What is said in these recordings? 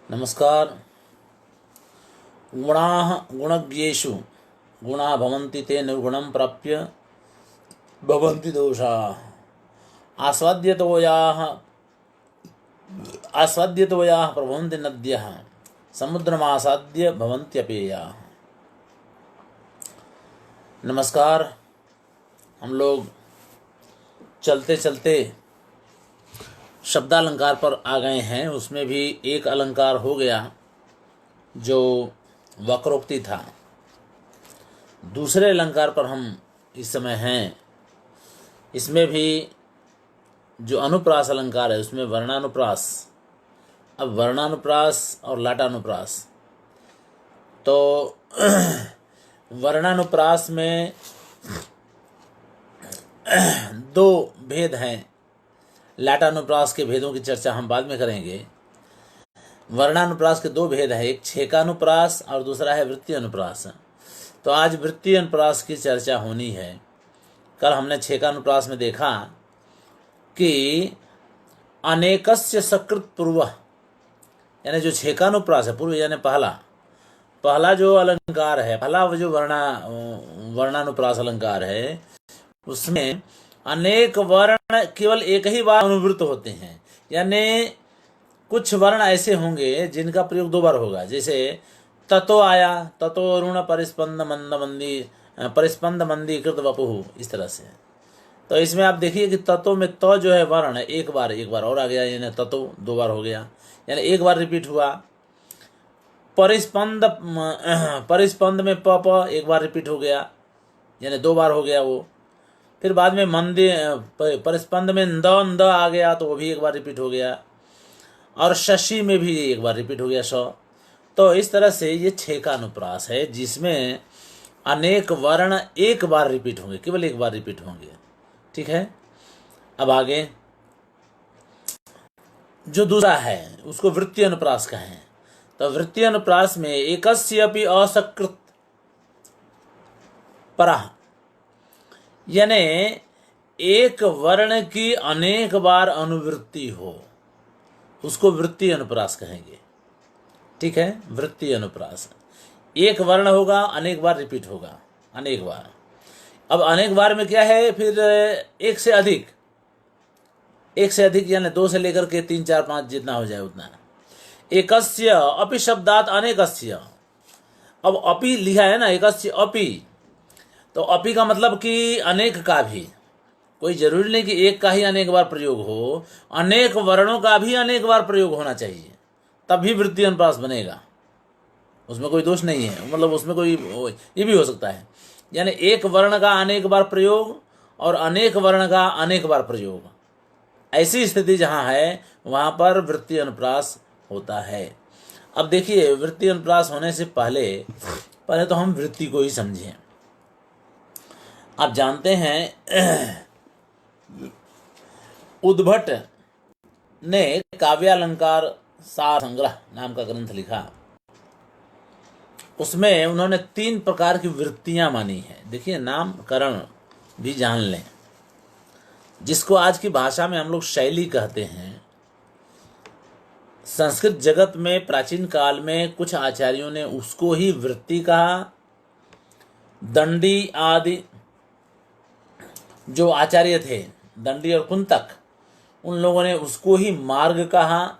नमस्कार। गुणाः गुणज्ञेषु गुणा भवन्ति ते निर्गुणं प्राप्य भवन्ति दोषाः। आस्वाद्यतोयाः प्रभवन्ति नद्यः समुद्रमासाद्य भवन्त्यपेयाः। नमस्कार। हम लोग चलते चलते शब्दालंकार पर आ गए हैं। उसमें भी एक अलंकार हो गया जो वक्रोक्ति था। दूसरे अलंकार पर हम इस समय हैं। इसमें भी जो अनुप्रास अलंकार है उसमें वर्णानुप्रास। अब वर्णानुप्रास और लाटानुप्रास, तो वर्णानुप्रास में दो भेद हैं। लाटानुप्रास के भेदों की चर्चा हम बाद में करेंगे। वर्णानुप्रास के दो भेद हैं, एक छेकानुप्रास और दूसरा है वृत्ति अनुप्रास। तो आज वृत्ति अनुप्रास की चर्चा होनी है। कल हमने छेकानुप्रास में देखा कि अनेकस्य सकृत पूर्व, यानी जो छेकानुप्रास है, पूर्व यानी पहला जो अलंकार है, पहला जो वर्णानुप्रास अलंकार है, उसमें अनेक वर्ण केवल एक ही बार अनुवृत्त होते हैं। यानी कुछ वर्ण ऐसे होंगे जिनका प्रयोग दो बार होगा। जैसे ततो आया, ततो ऋण परिस्पंद मंदी कृत वपुः, इस तरह से। तो इसमें आप देखिए कि ततो में तो जो है वर्ण एक बार और आ गया, यानी ततो दो बार हो गया, यानी एक बार रिपीट हुआ। परिस्पंद में प एक बार रिपीट हो गया, यानी दो बार हो गया वो। फिर बाद में मंदी परिस्पंद में द आ गया तो वो भी एक बार रिपीट हो गया, और शशि में भी एक बार रिपीट हो गया श। तो इस तरह से ये छेकानुप्रास है जिसमें अनेक वर्ण एक बार रिपीट होंगे, केवल एक बार रिपीट होंगे। ठीक है। अब आगे जो दूसरा है उसको वृत्ति अनुप्रास कहें। तो वृत्ति अनुप्रास में एकस्यपि असकृत परः, यानी एक वर्ण की अनेक बार अनुवृत्ति हो, उसको वृत्ति अनुप्रास कहेंगे। ठीक है। वृत्ति अनुप्रास, एक वर्ण होगा, अनेक बार रिपीट होगा, अनेक बार। अब अनेक बार में क्या है, फिर एक से अधिक यानी दो से लेकर के 3, 4, 5 जितना हो जाए उतना। एकस्य अपि शब्दात अनेकस्य। अब अपि लिखा है ना, एकस्य अपि, तो अपि का मतलब कि अनेक का भी। कोई जरूरी नहीं कि एक का ही अनेक बार प्रयोग हो, अनेक वर्णों का भी अनेक बार प्रयोग होना चाहिए, तब भी वृत्ति अनुप्रास बनेगा। उसमें कोई दोष नहीं है, मतलब उसमें कोई ये भी हो सकता है, यानी एक वर्ण का अनेक बार प्रयोग और अनेक वर्ण का अनेक बार प्रयोग। ऐसी स्थिति जहाँ है वहाँ पर वृत्ति अनुप्रास होता है। अब देखिए, वृत्ति अनुप्रास होने से पहले तो हम वृत्ति को ही समझें। आप जानते हैं उद्भट ने काव्यालंकार सार संग्रह नाम का ग्रंथ लिखा। उसमें उन्होंने 3 प्रकार की वृत्तियां मानी है। देखिए, नामकरण भी जान लें, जिसको आज की भाषा में हम लोग शैली कहते हैं। संस्कृत जगत में प्राचीन काल में कुछ आचार्यों ने उसको ही वृत्ति कहा। दंडी आदि जो आचार्य थे, दंडी और कुंतक, उन लोगों ने उसको ही मार्ग कहा।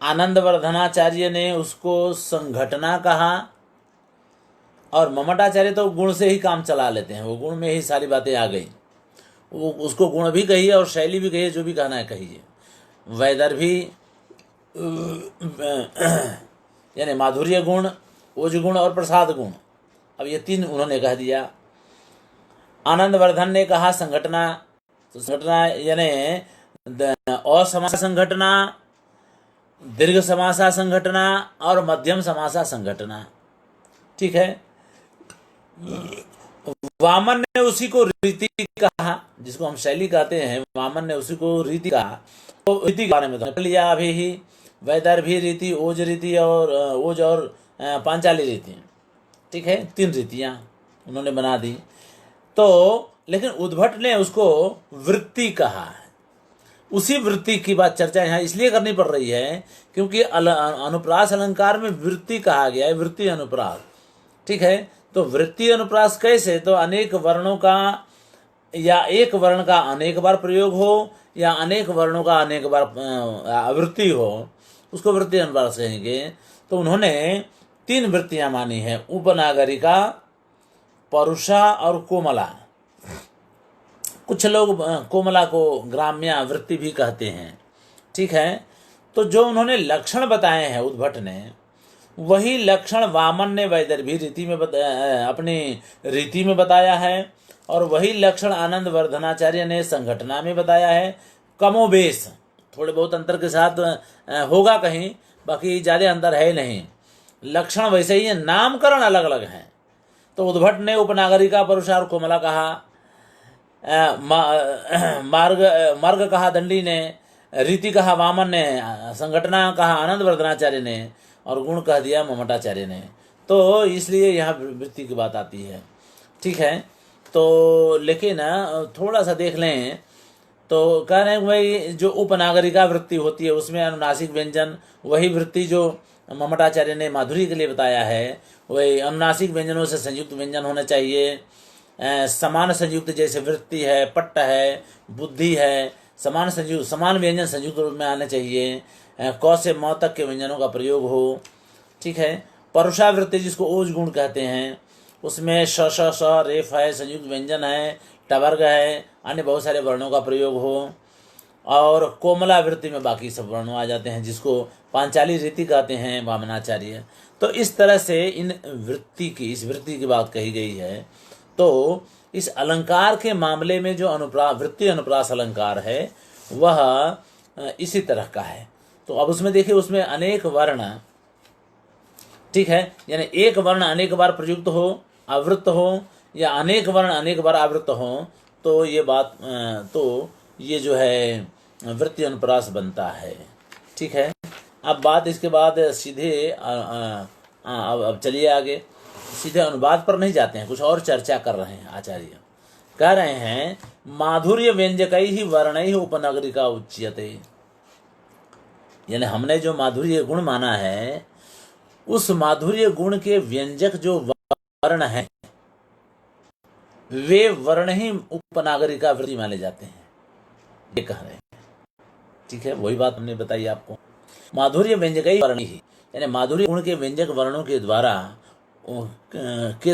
आनंदवर्धनाचार्य ने उसको संघटना कहा, और ममटाचार्य तो गुण से ही काम चला लेते हैं, वो गुण में ही सारी बातें आ गई। वो उसको गुण भी कहिए और शैली भी कहिए, जो भी कहना है कहिए। वैदर्भी यानी माधुर्य गुण, ओज गुण और प्रसाद गुण। अब ये 3 उन्होंने कह दिया। आनंदवर्धन ने कहा संघटना, तो संघटना यानी असमासा संघटना, दीर्घ समासा संघटना और मध्यम समासा संघटना। ठीक है। वामन ने उसी को रीति कहा, जिसको हम शैली कहते हैं। वामन ने उसी को रीति कहा। तो रीति के बारे में तो लिया अभी ही, वैदर्भी रीति, ओज रीति और पांचाली रीति। ठीक है, 3 रीतियां उन्होंने बना दी। तो लेकिन उद्भट ने उसको वृत्ति कहा है। उसी वृत्ति की बात चर्चा यहाँ इसलिए करनी पड़ रही है क्योंकि अनुप्रास अलंकार में वृत्ति कहा गया है, वृत्ति अनुप्रास। ठीक है, तो वृत्ति अनुप्रास कैसे? तो अनेक वर्णों का या एक वर्ण का अनेक बार प्रयोग हो या अनेक वर्णों का अनेक बार आवृत्ति हो, उसको वृत्ति अनुप्रास कहेंगे। तो उन्होंने 3 वृत्तियां मानी है, उपनागरिका, परुषा और कोमला। कुछ लोग कोमला को ग्राम्या वृत्ति भी कहते हैं। ठीक है, तो जो उन्होंने लक्षण बताए हैं उद्भट ने, वही लक्षण वामन ने वैदर्भी रीति में अपनी रीति में बताया है, और वही लक्षण आनंद वर्धनाचार्य ने संघटना में बताया है। कमोबेश थोड़े बहुत अंतर के साथ होगा कहीं, बाकी ज़्यादा अंतर है नहीं। लक्षण वैसे ही है, नामकरण अलग अलग हैं। तो उद्भट ने उपनागरिका, परुषा और कोमला कहा, मार्ग कहा दंडी ने, रीति कहा वामन ने, संघटना कहा आनंद वर्धनाचार्य ने, और गुण कह दिया ममटाचार्य ने। तो इसलिए यहाँ वृत्ति की बात आती है। ठीक है, तो लेकिन थोड़ा सा देख लें तो कह रहे हैं भाई जो उपनागरिका वृत्ति होती है उसमें अनुनासिक व्यंजन, वही वृत्ति जो ममटाचार्य ने माधुरी के लिए बताया है, वही अनुनासिक व्यंजनों से संयुक्त व्यंजन होना चाहिए। समान संयुक्त जैसे वृत्ति है, पट्ट है, बुद्धि है, समान व्यंजन संयुक्त रूप में आने चाहिए। क से म तक के व्यंजनों का प्रयोग हो। ठीक है, परुषा वृत्ति जिसको ओज गुण कहते हैं, उसमें श श स रेफ है, संयुक्त व्यंजन है, टवर्ग है, अन्य बहुत सारे वर्णों का प्रयोग हो। और कोमला वृत्ति में बाकी सब वर्णों आ जाते हैं, जिसको पांचाली रीति कहते हैं वामनाचार्य। तो इस तरह से इस वृत्ति की बात कही गई है। तो इस अलंकार के मामले में जो वृत्ति अनुप्रास अलंकार है वह इसी तरह का है। तो अब उसमें देखिए, उसमें अनेक वर्ण, ठीक है, यानी एक वर्ण अनेक बार प्रयुक्त हो, आवृत्त हो, या अनेक वर्ण अनेक बार आवृत्त हो, तो ये जो है वृत्ति अनुप्रास बनता है। ठीक है, अब बात इसके बाद सीधे अब चलिए आगे, सीधे अनुवाद पर नहीं जाते हैं, कुछ और चर्चा कर रहे हैं। आचार्य कह रहे हैं माधुर्य व्यंजकई ही वर्णई उपनगरिका उच्यते, यानी हमने जो माधुर्य गुण माना है उस माधुर्य गुण के व्यंजक जो वर्ण है वे वर्ण ही उपनागरिका वृत्ति माने जाते हैं, ये कह रहे हैं। ठीक है, वही बात हमने बताई आपको। माधुर्य व्यंजकई वर्ण ही, यानी माधुर्य गुण के व्यंजक वर्णों के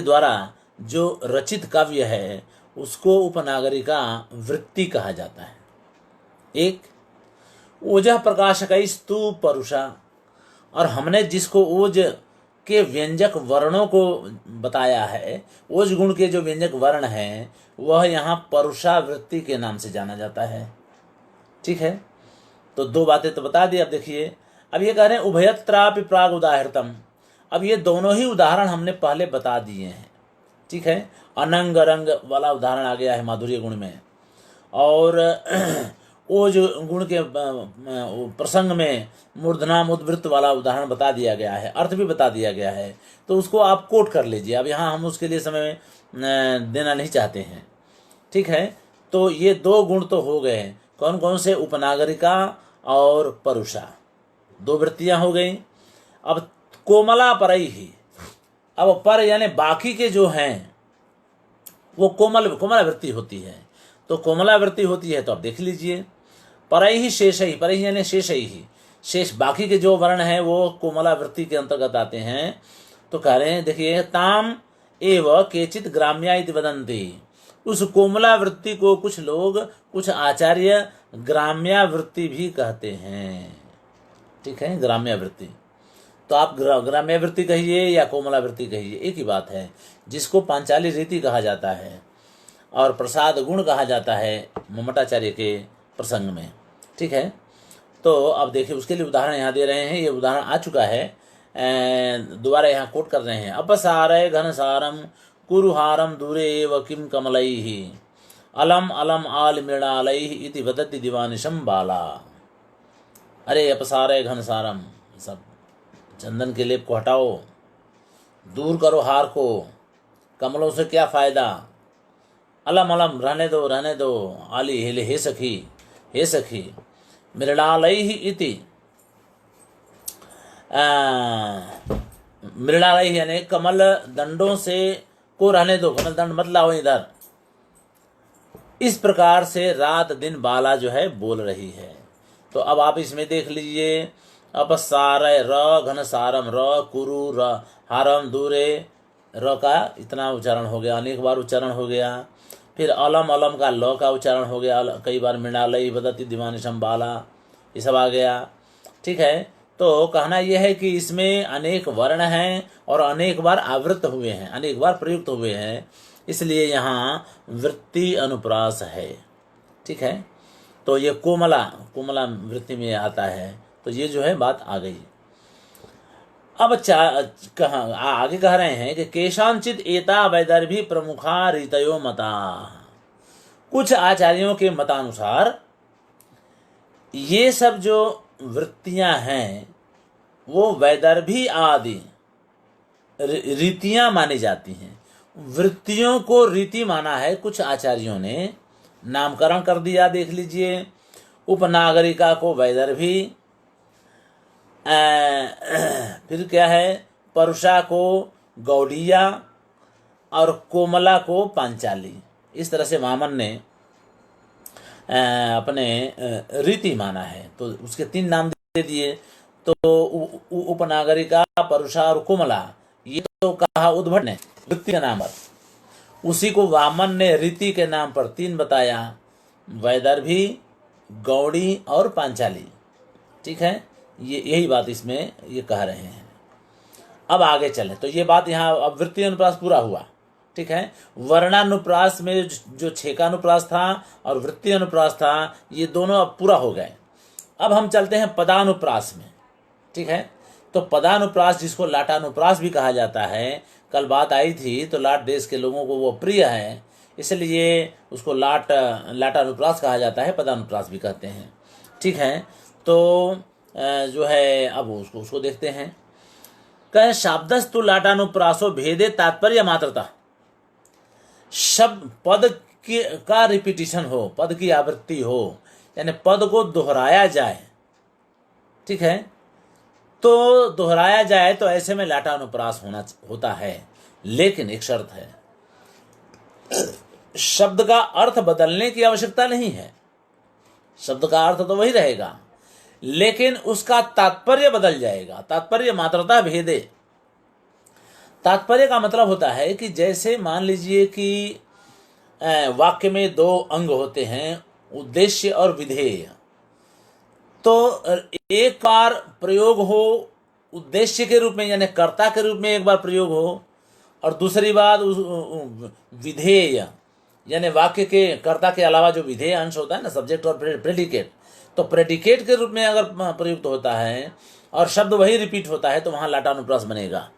द्वारा जो रचित काव्य है उसको उपनागरिका वृत्ति कहा जाता है। एक ओजः प्रकाशकैस्तु परुषा, और हमने जिसको ओज के व्यंजक वर्णों को बताया है, ओज गुण के जो व्यंजक वर्ण हैं वह यहाँ परुषा वृत्ति के नाम से जाना जाता है। ठीक है, तो 2 बातें तो बता दी। अब देखिए, अब ये कह रहे हैं उभयत्रापि प्राग उदाहृतम। अब ये दोनों ही उदाहरण हमने पहले बता दिए हैं। ठीक है, अनंग रंग वाला उदाहरण आ गया है माधुर्य गुण में, और ओज गुण के प्रसंग में मूर्धनाम उद्वृत्त वाला उदाहरण बता दिया गया है, अर्थ भी बता दिया गया है। तो उसको आप कोट कर लीजिए, अब यहाँ हम उसके लिए समय देना नहीं चाहते हैं। ठीक है, तो ये 2 गुण तो हो गए, कौन कौन से? उपनागरिका और परुषा, 2 वृत्तियां हो गई। अब कोमला परई ही, अब पर यानी बाकी के जो हैं वो कोमला वृत्ति होती है। तो कोमला वृत्ति होती है तो आप देख लीजिए, परई ही शेष ही, परई यानी शेष ही, शेष बाकी के जो वर्ण हैं वो कोमला वृत्ति के अंतर्गत आते हैं। तो कह रहे हैं देखिए, ताम एव केचित ग्राम्या इति वदन्ति, उस कोमला वृत्ति को कुछ लोग, कुछ आचार्य ग्राम्या वृत्ति भी कहते हैं। ठीक है, ग्राम्या वृत्ति, तो आप ग्राम्य वृत्ति कहिए या कोमला वृत्ति कहिए, एक ही बात है। जिसको पांचाली रीति कहा जाता है और प्रसाद गुण कहा जाता है ममटाचार्य के प्रसंग में। ठीक है, तो अब देखिए उसके लिए उदाहरण यहाँ दे रहे हैं, ये उदाहरण आ चुका है, दोबारा यहाँ कोट कर रहे हैं। अपसारय घनसारम कुरुहारम दूरे एव किम कमलैहि अलम अलम आल मृणालैहि इति वदति दिवानिशम बाला। अरे अपसारय घनसारम, सब चंदन के लेप को हटाओ, दूर करो हार को, कमलों से क्या फायदा, अलम अलम रहने दो, आली हिले, हे सखी, हे सखी, मृणालैः इति मृणालैः यानी कमल दंडों से को रहने दो, कमल दंड मत लाओ इधर। इस प्रकार से रात दिन बाला जो है बोल रही है। तो अब आप इसमें देख लीजिए, अपसार र घन सारम र कुरु र हारम दूरे र का इतना उच्चारण हो गया, अनेक बार उच्चारण हो गया। फिर अलम अलम का ल का उच्चारण हो गया, कई बार मृणालय बदती दिवानिशम बाला, ये सब आ गया। ठीक है, तो कहना यह है कि इसमें अनेक वर्ण हैं और अनेक बार आवृत्त हुए हैं, अनेक बार प्रयुक्त हुए हैं, इसलिए यहाँ वृत्ति अनुप्रास है। ठीक है, तो ये कोमला कोमला वृत्ति में आता है। तो ये जो है बात आ गई। अब आगे कह रहे हैं कि केशांचित एता वैदर्भी प्रमुखा रीतयो मता, कुछ आचार्यों के मतानुसार ये सब जो वृत्तियां हैं वो वैदर्भी आदि रीतियां मानी जाती हैं। वृत्तियों को रीति माना है कुछ आचार्यों ने, नामकरण कर दिया। देख लीजिए, उपनागरिका को वैदर्भी, फिर क्या है, परुषा को गौड़िया और कोमला को पांचाली। इस तरह से वामन ने अपने रीति माना है, तो उसके 3 नाम दे दिए। तो उपनागरिका, परुषा और कोमला, ये तो कहा उद्भट ने वृत्ति के नाम पर, उसी को वामन ने रीति के नाम पर 3 बताया, वैदर्भी, गौड़ी और पांचाली। ठीक है, ये यही बात इसमें ये कह रहे हैं। अब आगे चले, तो ये बात यहाँ अब वृत्ति अनुप्रास पूरा हुआ। ठीक है, वर्णानुप्रास में जो छेकानुप्रास था और वृत्ति अनुप्रास था, ये दोनों अब पूरा हो गए। अब हम चलते हैं पदानुप्रास में। ठीक है, तो पदानुप्रास जिसको लाटानुप्रास भी कहा जाता है, कल बात आई थी, तो लाट देश के लोगों को वो प्रिय है, इसलिए उसको लाटानुप्रास कहा जाता है, पदानुप्रास भी कहते हैं। ठीक है, तो जो है अब उसको देखते हैं। कहे शाब्दस्तु लाटानुप्रासो भेदे तात्पर्य मात्रता, शब्द पद का रिपीटिशन हो, पद की आवृत्ति हो, यानी पद को दोहराया जाए। ठीक है, तो दोहराया जाए तो ऐसे में लाटानुप्रास होता है, लेकिन एक शर्त है, शब्द का अर्थ बदलने की आवश्यकता नहीं है। शब्द का अर्थ तो वही रहेगा, लेकिन उसका तात्पर्य बदल जाएगा। तात्पर्य मात्रता भेदे, तात्पर्य का मतलब होता है कि जैसे मान लीजिए कि वाक्य में 2 अंग होते हैं, उद्देश्य और विधेय। तो एक बार प्रयोग हो उद्देश्य के रूप में, यानी कर्ता के रूप में एक बार प्रयोग हो, और दूसरी बार विधेय यानी वाक्य के कर्ता के अलावा जो विधेय अंश होता है ना, सब्जेक्ट और प्रेडिकेट, तो प्रेडिकेट के रूप में अगर प्रयुक्त होता है और शब्द वही रिपीट होता है, तो वहां लाटानुप्रास बनेगा,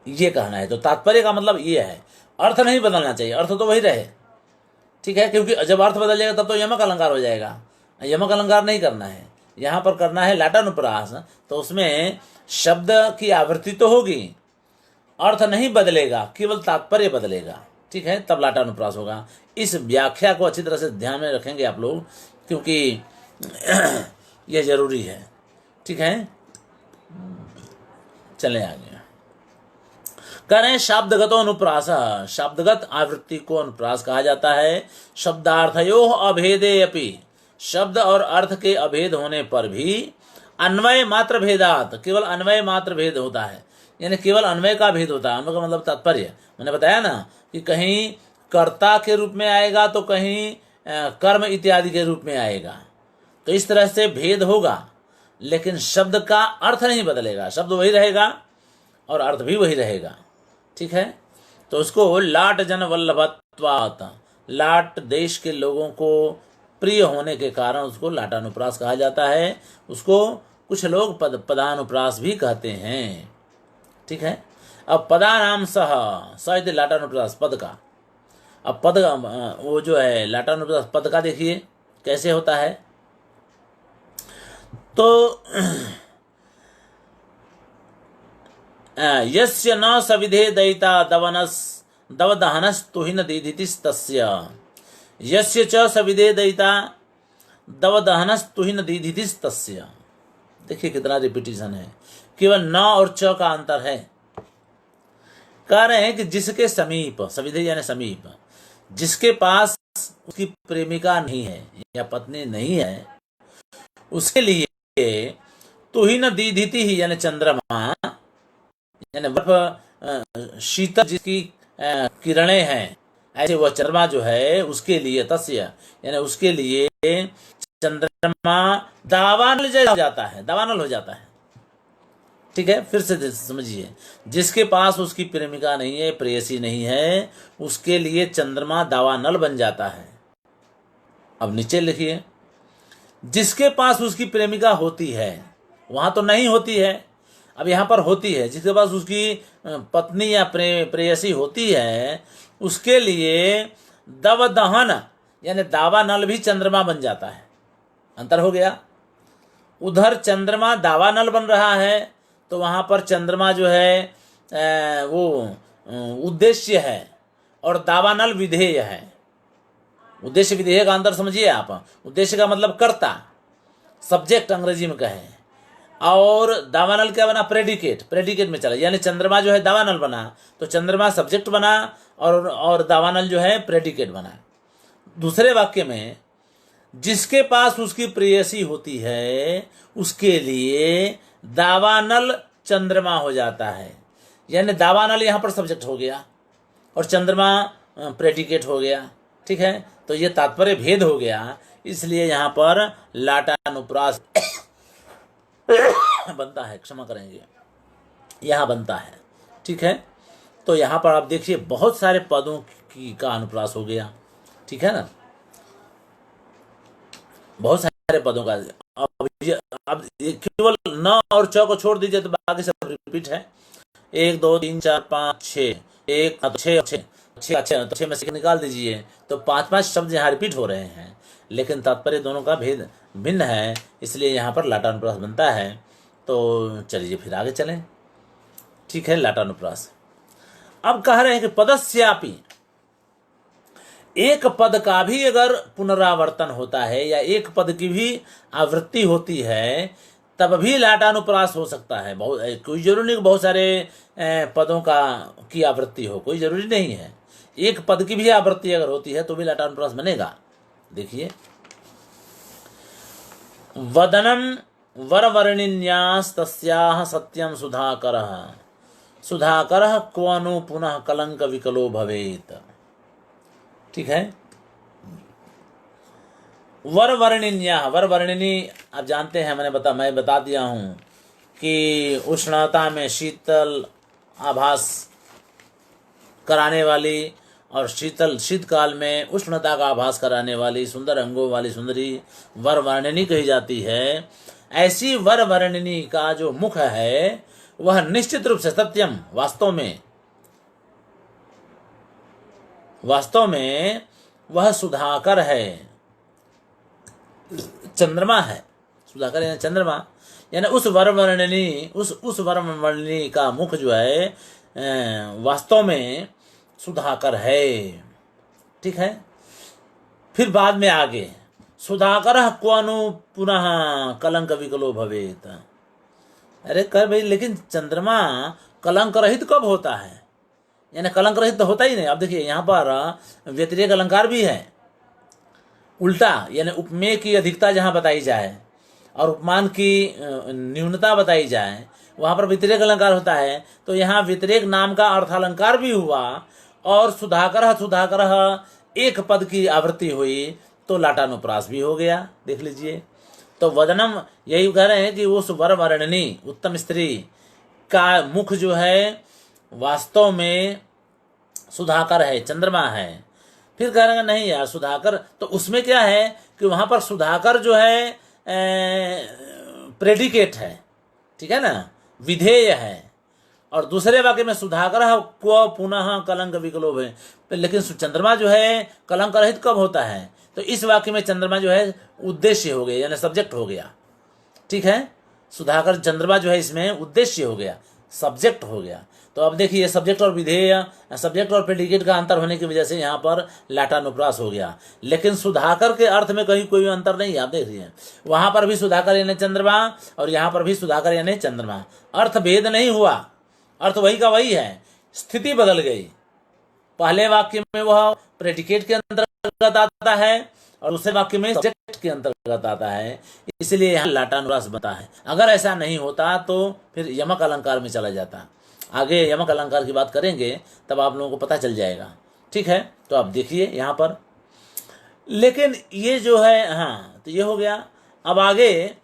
ये कहना है। तो तात्पर्य का मतलब ये है, अर्थ नहीं बदलना चाहिए, अर्थ तो वही रहे। ठीक है, क्योंकि जब अर्थ बदल जाएगा तब तो यमक अलंकार हो जाएगा, यमक अलंकार नहीं करना है, यहाँ पर करना है लाटानुप्रास। तो उसमें शब्द की आवृत्ति तो होगी, अर्थ नहीं बदलेगा, केवल तात्पर्य बदलेगा। ठीक है, तब लाटानुप्रास होगा। इस व्याख्या को अच्छी तरह से ध्यान में रखेंगे आप लोग, क्योंकि यह जरूरी है। ठीक है, चले आगे। करें शाब्दगतो अनुप्रास, शाब्दगत आवृत्ति को अनुप्रास कहा जाता है। शब्दार्थयो अभेदे अपि, शब्द और अर्थ के अभेद होने पर भी अन्वय मात्र भेदात, केवल अन्वय मात्र भेद होता है, यानी केवल अन्वय का भेद होता है। अन्वय का मतलब तात्पर्य, मैंने बताया ना कि कहीं कर्ता के रूप में आएगा तो कहीं कर्म इत्यादि के रूप में आएगा, तो इस तरह से भेद होगा, लेकिन शब्द का अर्थ नहीं बदलेगा, शब्द वही रहेगा और अर्थ भी वही रहेगा। ठीक है, तो उसको लाट जन वल्लभत्वात्, लाट देश के लोगों को प्रिय होने के कारण उसको लाटानुप्रास कहा जाता है। उसको कुछ लोग पदानुप्रास भी कहते हैं। ठीक है, अब पदानाम सह लाटानुप्रास पद का, अब पद वो जो है लाटानुप्रास पद का देखिए कैसे होता है। तो यस्य न सविधे दयिता दवदहनस्तुहिन दीधितिस्तस्य, यस्य च सविधे दयिता दवदहनस तुहिन दीधितिस तस्य। देखिए कितना रिपीटिशन है, केवल न और च का अंतर है। कह रहे हैं कि जिसके समीप, सविधे यानी समीप, जिसके पास उसकी प्रेमिका नहीं है या पत्नी नहीं है, उसके लिए तुहिन दीधिति ही यानी चंद्रमा, यानी बर्फ शीतल जिसकी किरणें हैं, ऐसे वह चंद्रमा जो है उसके लिए, तस्य यानी उसके लिए चंद्रमा दावानल जैसा हो जाता है, दावानल हो जाता है। ठीक है, फिर से समझिए, जिसके पास उसकी प्रेमिका नहीं है, प्रेयसी नहीं है, उसके लिए चंद्रमा दावानल बन जाता है। अब नीचे लिखिए, जिसके पास उसकी प्रेमिका होती है, वहां तो नहीं होती है, अब यहां पर होती है, जिसके पास उसकी पत्नी या प्रेयसी होती है, उसके लिए दवदहन यानी दावानल भी चंद्रमा बन जाता है। अंतर हो गया, उधर चंद्रमा दावानल बन रहा है, तो वहां पर चंद्रमा जो है वो उद्देश्य है और दावानल विधेय है। उद्देश्य विधेय का अंतर समझिए आप। उद्देश्य का मतलब कर्ता, सब्जेक्ट अंग्रेजी में कहे, और दावानल क्या बना, प्रेडिकेट, प्रेडिकेट में चला, यानी चंद्रमा जो है दावानल बना तो चंद्रमा सब्जेक्ट बना और दावानल जो है प्रेडिकेट बना। दूसरे वाक्य में जिसके पास उसकी प्रेयसी होती है, उसके लिए दावानल चंद्रमा हो जाता है, यानी दावानल यहाँ पर सब्जेक्ट हो गया और चंद्रमा प्रेडिकेट हो गया। ठीक है, तो ये तात्पर्य भेद हो गया, इसलिए यहाँ पर लाटानुप्रास बनता है, क्षमा करेंगे, यहाँ बनता है। ठीक है, तो यहाँ पर आप देखिए बहुत सारे पदों की का अनुप्रास हो गया। ठीक है ना, बहुत सारे पदों का। अब केवल न और च को छोड़ दीजिए तो बाकी सब रिपीट है। 1 2 3 4 5 6, 1 6 में से निकाल दीजिए तो 5 शब्द यहाँ रिपीट हो रहे हैं, लेकिन तात्पर्य दोनों का भेद भिन्न है, इसलिए यहाँ पर लाटानुप्रास बनता है। तो चलिए फिर आगे चलें। ठीक है, लाटानुप्रास। अब कह रहे हैं कि पदस्यापि, एक पद का भी अगर पुनरावर्तन होता है या एक पद की भी आवृत्ति होती है, तब भी लाटानुप्रास हो सकता है। कोई जरूरी नहीं कि बहुत सारे पदों की आवृत्ति हो, कोई जरूरी नहीं है। एक पद की भी आवृत्ति अगर होती है तो भी लाटानुप्रास बनेगा। देखिए, वदनम वरवर्णिन्यास तस्याह सत्यम सुधाकरः, सुधाकरः क्वनु पुनः कलंक विकलो भवेत। ठीक है, वरवर्णिन्या, वरवर्णिनी आप जानते हैं, मैं बता दिया हूं कि उष्णता में शीतल आभास कराने वाली और शीतकाल में उष्णता का आभास कराने वाली सुंदर अंगों वाली सुंदरी वरवर्णिनी कही जाती है। ऐसी वरवर्णिनी का जो मुख है वह निश्चित रूप से सत्यम, वास्तव में वह सुधाकर है, चंद्रमा है। सुधाकर यानी चंद्रमा, यानी उस वरवर्णिनी का मुख जो है वास्तव में सुधाकर है। ठीक है, फिर बाद में आगे सुधाकर क्वनु पुनः कलंक विकलो भवेत। अरे कर भाई, लेकिन चंद्रमा कलंक रहित कब होता है? यानी कलंक रहित तो होता ही नहीं। अब देखिए यहाँ पर व्यतिरेक अलंकार भी है, उल्टा, यानी उपमेय की अधिकता जहाँ बताई जाए और उपमान की न्यूनता बताई जाए, वहाँ पर व्यतिरेक अलंकार होता है। तो यहाँ व्यतिरेक नाम का अर्थालंकार भी हुआ और सुधाकर एक पद की आवृत्ति हुई, तो लाटानुप्रास भी हो गया। देख लीजिए, तो वदनम यही कह रहे हैं कि उस वरवर्णिनी उत्तम स्त्री का मुख जो है वास्तव में सुधाकर है, चंद्रमा है। फिर कह रहे हैं नहीं यार, सुधाकर तो उसमें क्या है कि वहां पर सुधाकर जो है प्रेडिकेट है, ठीक है ना, विधेय है। और दूसरे वाक्य में सुधाकर क्व पुनः कलंक विकलो है, लेकिन चंद्रमा जो है कलंक रहित कब होता है? तो इस वाक्य में चंद्रमा जो है उद्देश्य हो गया, यानी सब्जेक्ट हो गया। ठीक है, सुधाकर चंद्रमा जो है इसमें उद्देश्य हो गया, सब्जेक्ट हो गया। तो अब देखिए सब्जेक्ट और विधेय, सब्जेक्ट और प्रेडिकेट का अंतर होने की वजह से यहाँ पर लाटानुप्रास हो गया। लेकिन सुधाकर के अर्थ में कहीं कोई अंतर नहीं है। आप देख रही हैं वहां पर भी सुधाकर यानी चंद्रमा और यहाँ पर भी सुधाकर यानी चंद्रमा, अर्थ भेद नहीं हुआ, अर्थ वही का वही है, स्थिति बदल गई। पहले वाक्य में वह प्रेडिकेट के अंतर्गत आता है और दूसरे वाक्य में सब्जेक्ट के अंतर्गत आता है, इसलिए यहाँ लाटानुप्रास बनता है। अगर ऐसा नहीं होता तो फिर यमक अलंकार में चला जाता। आगे यमक अलंकार की बात करेंगे तब आप लोगों को पता चल जाएगा। ठीक है, तो आप देखिए यहाँ पर, लेकिन ये जो है, हाँ तो ये हो गया। अब आगे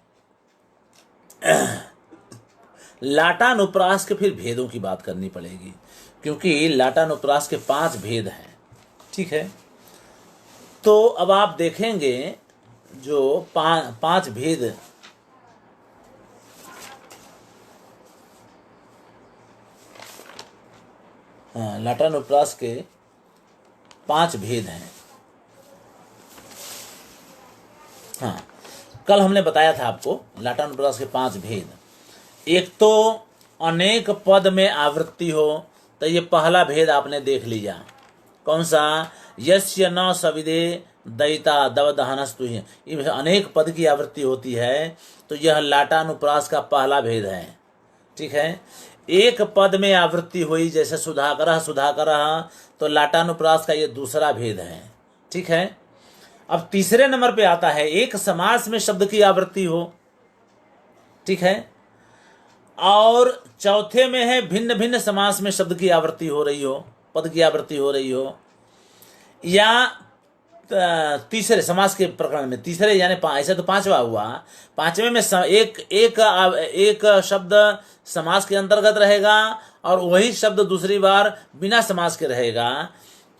लाटानुप्रास के फिर भेदों की बात करनी पड़ेगी, क्योंकि लाटानुप्रास के 5 भेद हैं। ठीक है, तो अब आप देखेंगे जो 5 भेद, हाँ लाटानुप्रास के 5 भेद हैं। हाँ, कल हमने बताया था आपको लाटानुप्रास के 5 भेद। एक तो अनेक पद में आवृत्ति हो, तो ये पहला भेद आपने देख लिया। कौन सा? यस्य न सविदे दयिता दवदहनस्तु ही, अनेक पद की आवृत्ति होती है, तो यह लाटानुप्रास का पहला भेद है। ठीक है, एक पद में आवृत्ति हुई जैसे सुधाकर सुधाकर, तो लाटानुप्रास का ये दूसरा भेद है। ठीक है, अब तीसरे नंबर पे आता है एक समास में शब्द की आवृत्ति हो। ठीक है, और चौथे में है भिन्न भिन्न समास में शब्द की आवृत्ति हो रही हो, पद की आवृत्ति हो रही हो। या तीसरे समास के प्रकरण में, तीसरे यानी ऐसे तो 5वां हुआ, 5वें में एक शब्द समास के अंतर्गत रहेगा और वही शब्द दूसरी बार बिना समास के रहेगा,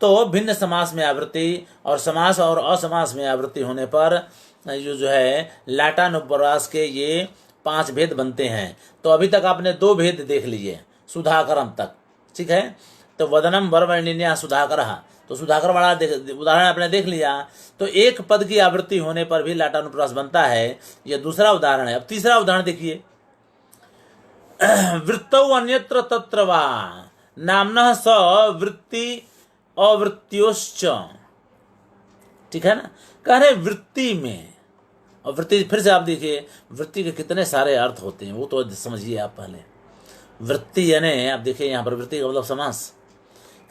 तो भिन्न समास में आवृत्ति और समास और असमास में आवृत्ति होने पर जो है लाटानुप्रास के ये 5 भेद बनते हैं। तो अभी तक आपने 2 भेद देख लिए सुधाकरम तक। ठीक है, तो वदनम वरवर्णिन्या सुधाकर, तो सुधाकर वाला उदाहरण आपने देख लिया। तो एक पद की आवृत्ति होने पर भी लाटानुप्रास बनता है, यह दूसरा उदाहरण है। अब तीसरा उदाहरण देखिए, वृत्तौ अन्यत्र तत्र वा नाम्नः स वृत्ति अवृत्त्योश्च। ठीक है ना, कह रहे वृत्ति में, और वृत्ति फिर से आप देखिए वृत्ति के कितने सारे अर्थ होते हैं, वो तो समझिए आप पहले। वृत्ति यानी आप देखिए यहाँ पर वृत्ति का मतलब समास,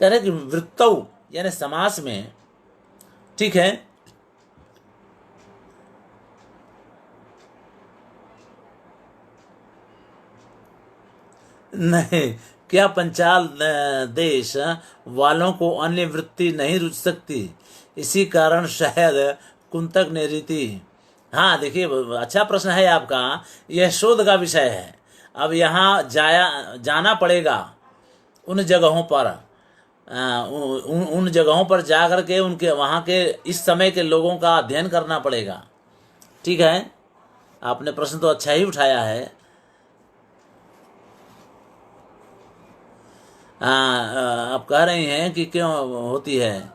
कह रहे कि वृत्तौ यानी समास में। ठीक है, नहीं, क्या पंचाल देश वालों को अन्य वृत्ति नहीं रुच सकती, इसी कारण शायद कुंतक ने रीति। हाँ देखिए, अच्छा प्रश्न है आपका, यह शोध का विषय है। अब यहाँ जाना पड़ेगा उन जगहों पर, उन जगहों पर जा कर के उनके वहाँ के इस समय के लोगों का अध्ययन करना पड़ेगा। ठीक है, आपने प्रश्न तो अच्छा ही उठाया है। आप कह रही हैं कि क्यों होती है,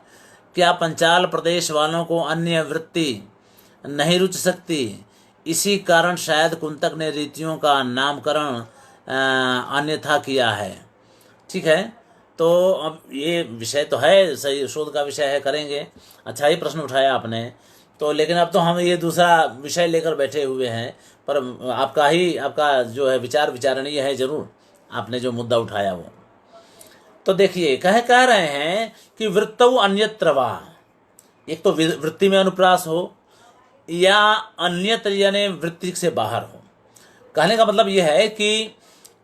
क्या पंचाल प्रदेश वालों को अन्य वृत्ति नहीं रुच सकती, इसी कारण शायद कुंतक ने रीतियों का नामकरण अन्यथा किया है। ठीक है, तो अब ये विषय तो है, सही शोध का विषय है, करेंगे। अच्छा ही प्रश्न उठाया आपने तो, लेकिन अब तो हम ये दूसरा विषय लेकर बैठे हुए हैं, पर आपका जो है विचारणीय है जरूर, आपने जो मुद्दा उठाया वो। तो देखिए कह रहे हैं कि वृत्तौ अन्यत्र वा, एक तो वृत्ति में अनुप्रास हो या अन्यत्र यानी वृत्ति से बाहर हो। कहने का मतलब यह है कि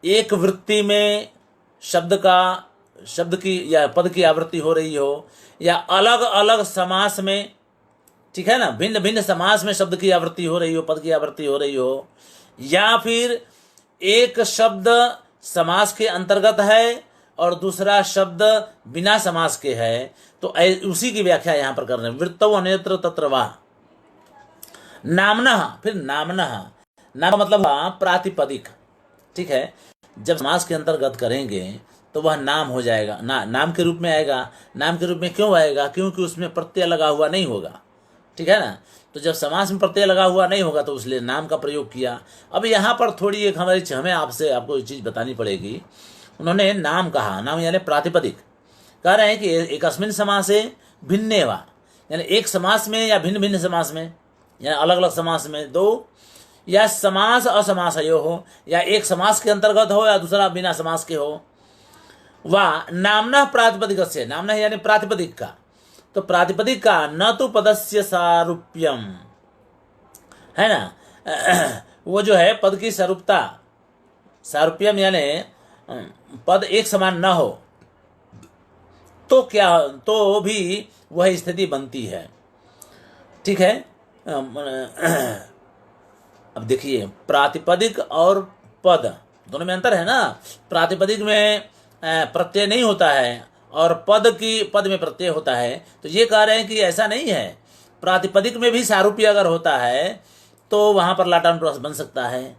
एक वृत्ति में शब्द की या पद की आवृत्ति हो रही हो, या अलग अलग समास में, ठीक है ना, भिन्न भिन्न समास में शब्द की आवृत्ति हो रही हो, पद की आवृत्ति हो रही हो, या फिर एक शब्द समास के अंतर्गत है और दूसरा शब्द बिना समास के है, तो उसी की व्याख्या यहां पर कर रहे हैं। वृत्तौ अन्यत्र तत्र वा नामनः, फिर नामनः, नाम मतलब प्रातिपदिक। ठीक है, जब समास के अंतर्गत करेंगे तो वह नाम हो जाएगा, नाम के रूप में आएगा। नाम के रूप में क्यों आएगा? क्योंकि उसमें प्रत्यय लगा हुआ नहीं होगा। ठीक है ना, तो जब समास में प्रत्यय लगा हुआ नहीं होगा तो इसलिए नाम का प्रयोग किया। अब यहाँ पर थोड़ी एक हमें आपको एक चीज़ बतानी पड़ेगी। उन्होंने नाम कहा, नाम यानी प्रातिपदिक। कह रहे हैं कि एकस्मिन समासे भिन्ने वा, यानी एक समास में या भिन्न भिन्न समास में, यानी अलग अलग समास में दो, या समास असमासयो हो, या एक समास के अंतर्गत हो या दूसरा बिना समास के हो। वा नामना प्रातिपदिक से, नामना यानी प्रातिपदिक का, तो प्रातिपदिक का न तो पदस्य सारूप्यम है ना, वो जो है पद की सारूपता, सारूप्यम यानी पद एक समान न हो तो क्या, तो भी वह स्थिति बनती है। ठीक है। अब देखिए प्रातिपदिक और पद दोनों में अंतर है ना। प्रातिपदिक में प्रत्यय नहीं होता है और पद में प्रत्यय होता है। तो ये कह रहे हैं कि ऐसा नहीं है, प्रातिपदिक में भी सारूप्य अगर होता है तो वहाँ पर लाटान प्रास बन सकता है।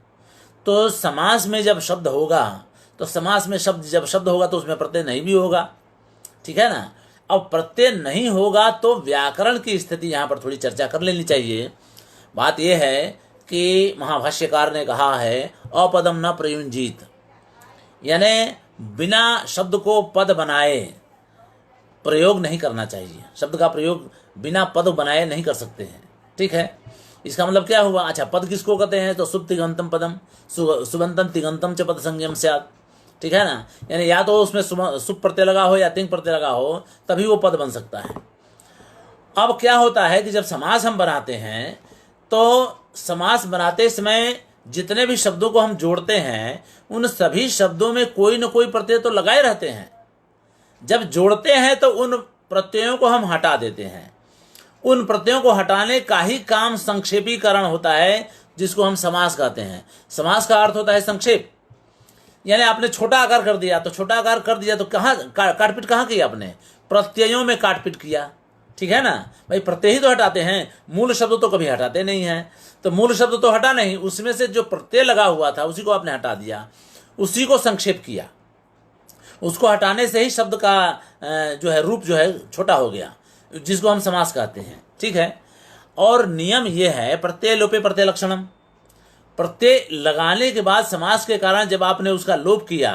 तो समास में जब शब्द होगा, तो समास में जब शब्द होगा तो उसमें प्रत्यय नहीं भी होगा। ठीक है ना। अब प्रत्यय नहीं होगा तो व्याकरण की स्थिति यहाँ पर थोड़ी चर्चा कर लेनी चाहिए। बात यह है कि महाभाष्यकार ने कहा है अपदम न प्रयुंजीत, यानी बिना शब्द को पद बनाए प्रयोग नहीं करना चाहिए। शब्द का प्रयोग बिना पद बनाए नहीं कर सकते हैं। ठीक है। इसका मतलब क्या हुआ? अच्छा, पद किसको कहते हैं? तो शुभ तिगंतम पदम, सुबंतम तिगंतम च पद संज्ञम स्यात्। ठीक है ना। यानी या तो उसमें शुभ प्रत्यय लगा हो या तिंग प्रत्यय लगा हो, तभी वो पद बन सकता है। अब क्या होता है कि जब समास हम बनाते हैं तो समास बनाते समय जितने भी शब्दों को हम जोड़ते हैं उन सभी शब्दों में कोई न कोई प्रत्यय तो लगाए रहते हैं। जब जोड़ते हैं तो उन प्रत्ययों को हम हटा देते हैं। उन प्रत्ययों को हटाने का ही काम संक्षेपीकरण होता है, जिसको हम समास कहते हैं। समास का अर्थ होता है संक्षेप, यानी आपने छोटा आकार कर दिया तो छोटा आकार कर दिया तो कहाँ काटपीट कहाँ की? आपने प्रत्ययों में काटपीट किया। ठीक है ना भाई, प्रत्यय ही तो हटाते हैं, मूल शब्द तो कभी हटाते नहीं हैं। तो मूल शब्द तो हटा नहीं, उसमें से जो प्रत्यय लगा हुआ था उसी को आपने हटा दिया, उसी को संक्षेप किया। उसको हटाने से ही शब्द का जो है रूप जो है छोटा हो गया, जिसको हम समास कहते हैं। ठीक है। और नियम यह है प्रत्यय लोपे प्रत्यय लक्षणम, प्रत्यय लगाने के बाद समास के कारण जब आपने उसका लोप किया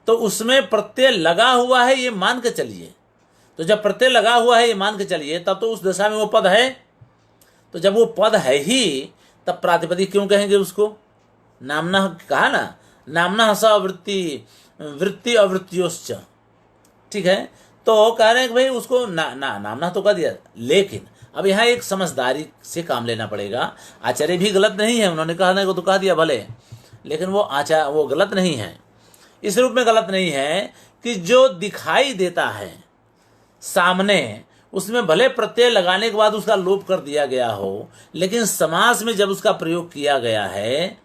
तो उसमें प्रत्यय लगा हुआ है ये मान के चलिए। तो जब प्रत्यय लगा हुआ है ये मान के चलिए तब तो उस दशा में वो पद है। तो जब वो पद है ही तब प्रातिपदिक क्यों कहेंगे उसको? नामना कहा ना, नामना सवृत्ति वृत्ति अवृत्तियोश्च। ठीक है। तो कह रहे हैं कि भाई उसको नामना तो कह दिया, लेकिन अब यहाँ एक समझदारी से काम लेना पड़ेगा। आचार्य भी गलत नहीं है, उन्होंने कहने को तो कह दिया भले, लेकिन वो गलत नहीं है। इस रूप में गलत नहीं है कि जो दिखाई देता है सामने, उसमें भले प्रत्यय लगाने के बाद उसका लोप कर दिया गया हो, लेकिन समास में जब उसका प्रयोग किया गया है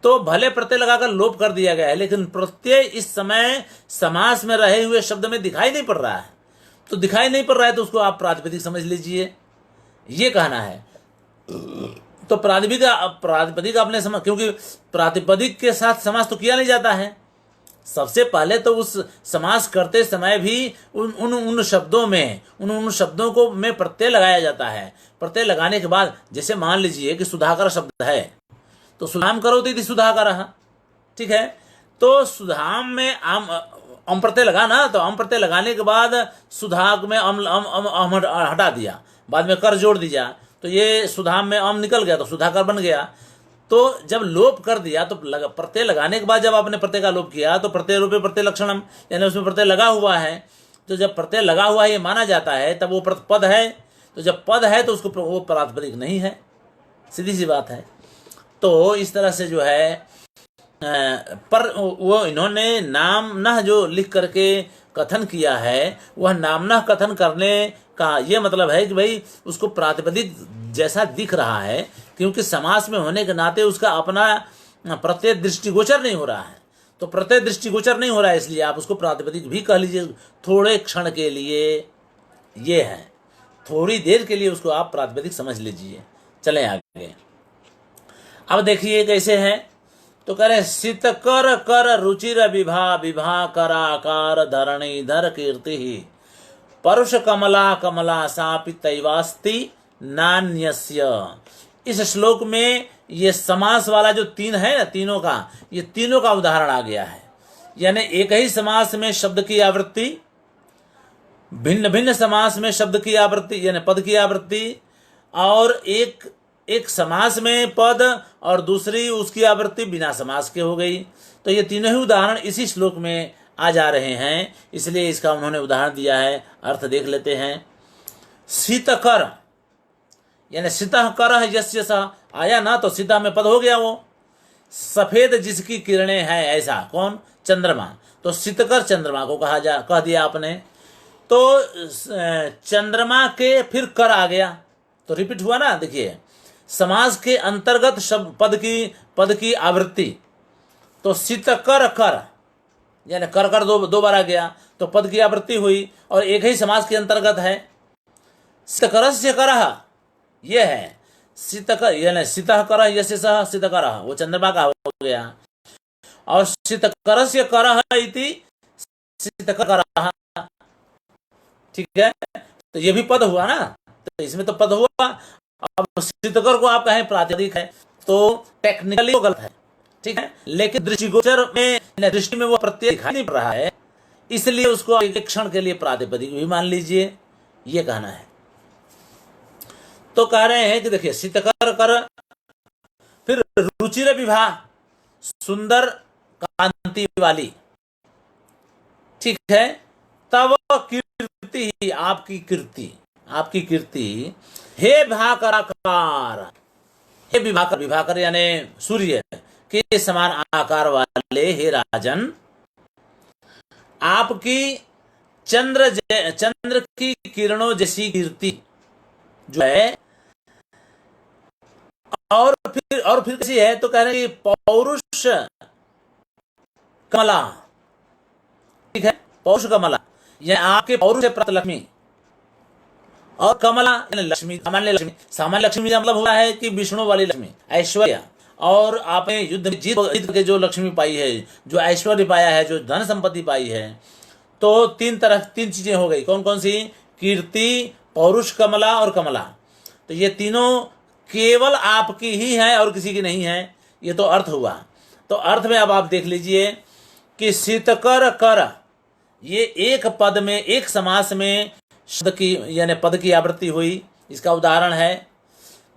तो भले प्रत्यय लगाकर लोप कर दिया गया है, लेकिन प्रत्यय इस समय समास में रहे हुए शब्द में दिखाई नहीं पड़ रहा है। तो दिखाई नहीं पड़ रहा है तो उसको आप प्रातिपदिक समझ लीजिए, ये कहना है। तो प्रातिपदिक आपने समझ, क्योंकि प्रातिपदिक के साथ समास तो किया नहीं जाता है। सबसे पहले तो उस समास करते समय भी उन शब्दों में उन शब्दों को में प्रत्यय लगाया जाता है। प्रत्यय लगाने के बाद, जैसे मान लीजिए कि सुधाकर शब्द है तो सुधाम करोति इति सुधाकर। ठीक है। तो सुधाम में अम प्रत्यय लगा ना, तो अम प्रत्यय लगाने के बाद सुधाक में अम हटा दिया, बाद में कर जोड़ दिया, तो ये सुधाम में अम निकल गया तो सुधाकर बन गया। तो जब लोप कर दिया तो प्रत्यय लगाने के बाद जब आपने प्रत्यय का लोप किया तो प्रत्यय रूपे प्रत्यय लक्षणम, यानी उसमें प्रत्यय लगा हुआ है। तो जब प्रत्यय लगा हुआ है ये माना जाता है तब वो पद है। तो जब पद है तो उसको वो प्रातिपदिक नहीं है, सीधी सी बात है। तो इस तरह से जो है पर वो इन्होंने नामना जो लिख करके कथन किया है, वह नामना कथन करने का ये मतलब है कि भाई उसको प्रातिपदिक जैसा दिख रहा है, क्योंकि समास में होने के नाते उसका अपना प्रत्यय दृष्टिगोचर नहीं हो रहा है। तो प्रत्यय दृष्टिगोचर नहीं हो रहा है, इसलिए आप उसको प्रातिपदिक भी कह लीजिए। थोड़े क्षण के लिए ये है, थोड़ी देर के लिए उसको आप प्रातिपदिक समझ लीजिए। चलें आगे। अब देखिए कैसे है, तो कह रहे सित कर कर रुचिर विभा विभा कराकार धरणी धर कीर्ति परुष कमला कमला सापि तैवास्ति नान्यस्य। इस श्लोक में ये समास वाला जो तीन है ना, तीनों का, ये तीनों का उदाहरण आ गया है। यानी एक ही समास में शब्द की आवृत्ति, भिन्न भिन्न समास में शब्द की आवृत्ति यानी पद की आवृत्ति, और एक समास में पद और दूसरी उसकी आवृत्ति बिना समास के हो गई। तो ये तीनों ही उदाहरण इसी श्लोक में आ जा रहे हैं, इसलिए इसका उन्होंने उदाहरण दिया है। अर्थ देख लेते हैं। शीतकर यानी शीतः कर यस्य सः आया ना, तो सीता में पद हो गया वो। सफेद जिसकी किरणें हैं ऐसा, कौन? चंद्रमा। तो शीतकर चंद्रमा को कह दिया आपने। तो चंद्रमा के फिर कर आ गया, तो रिपीट हुआ ना। देखिए समास के अंतर्गत शब्द पद की आवृत्ति, तो शीतकर कर यानी कर दो बार आ गया, तो पद की आवृत्ति हुई और एक ही समास के अंतर्गत है। शीतकरस्य करः ये है शीतकर यानी शीतः करः यस्य सः शीतकरः, वो चंद्रमा का हो गया। और शीतकरस्य करः इति शीतकरः, ठीक है। तो ये भी पद हुआ ना, तो इसमें तो पद हुआ। अब शीतकर को आप कहें प्रातिपदिक है तो टेक्निकली वो गलत है, ठीक है, लेकिन दृष्टिगोचर में दृष्टि में वो प्रत्यय दिखाई नहीं पड़ रहा है, इसलिए उसको एक क्षण के लिए प्रातिपदिक भी मान लीजिए, ये कहना है। तो कह रहे हैं कि देखिए शीतकर कर, फिर रुचिर विभा सुंदर कांति वाली, ठीक है। तब कीर्ति आपकी कीर्ति हे भाकराकार, हे विभाकर यानी सूर्य के समान आकार वाले हे राजन, आपकी चंद्र की किरणों जैसी कीर्ति जो है। और फिर कैसी है, तो कह रहे हैं पौरुष कमला, ठीक है, पौरुष कमला यह आपके पौरुष से प्राप्त लक्ष्मी, और कमला लक्ष्मी, सामान्य लक्ष्मी का मतलब होता है कि विष्णु वाली लक्ष्मी, ऐश्वर्य। और आपने युद्ध में जीत के जो लक्ष्मी पाई है, जो ऐश्वर्य पाया है, जो धन संपत्ति पाई है, तो तीन चीजें हो गई। कौन कौन सी? कीर्ति, पौरुष कमला और कमला। तो ये तीनों केवल आपकी ही है और किसी की नहीं है, ये तो अर्थ हुआ। तो अर्थ में अब आप देख लीजिए कि शीतकर कर, ये एक पद में, एक समास में शब्द की यानी पद की आवृत्ति हुई, इसका उदाहरण है।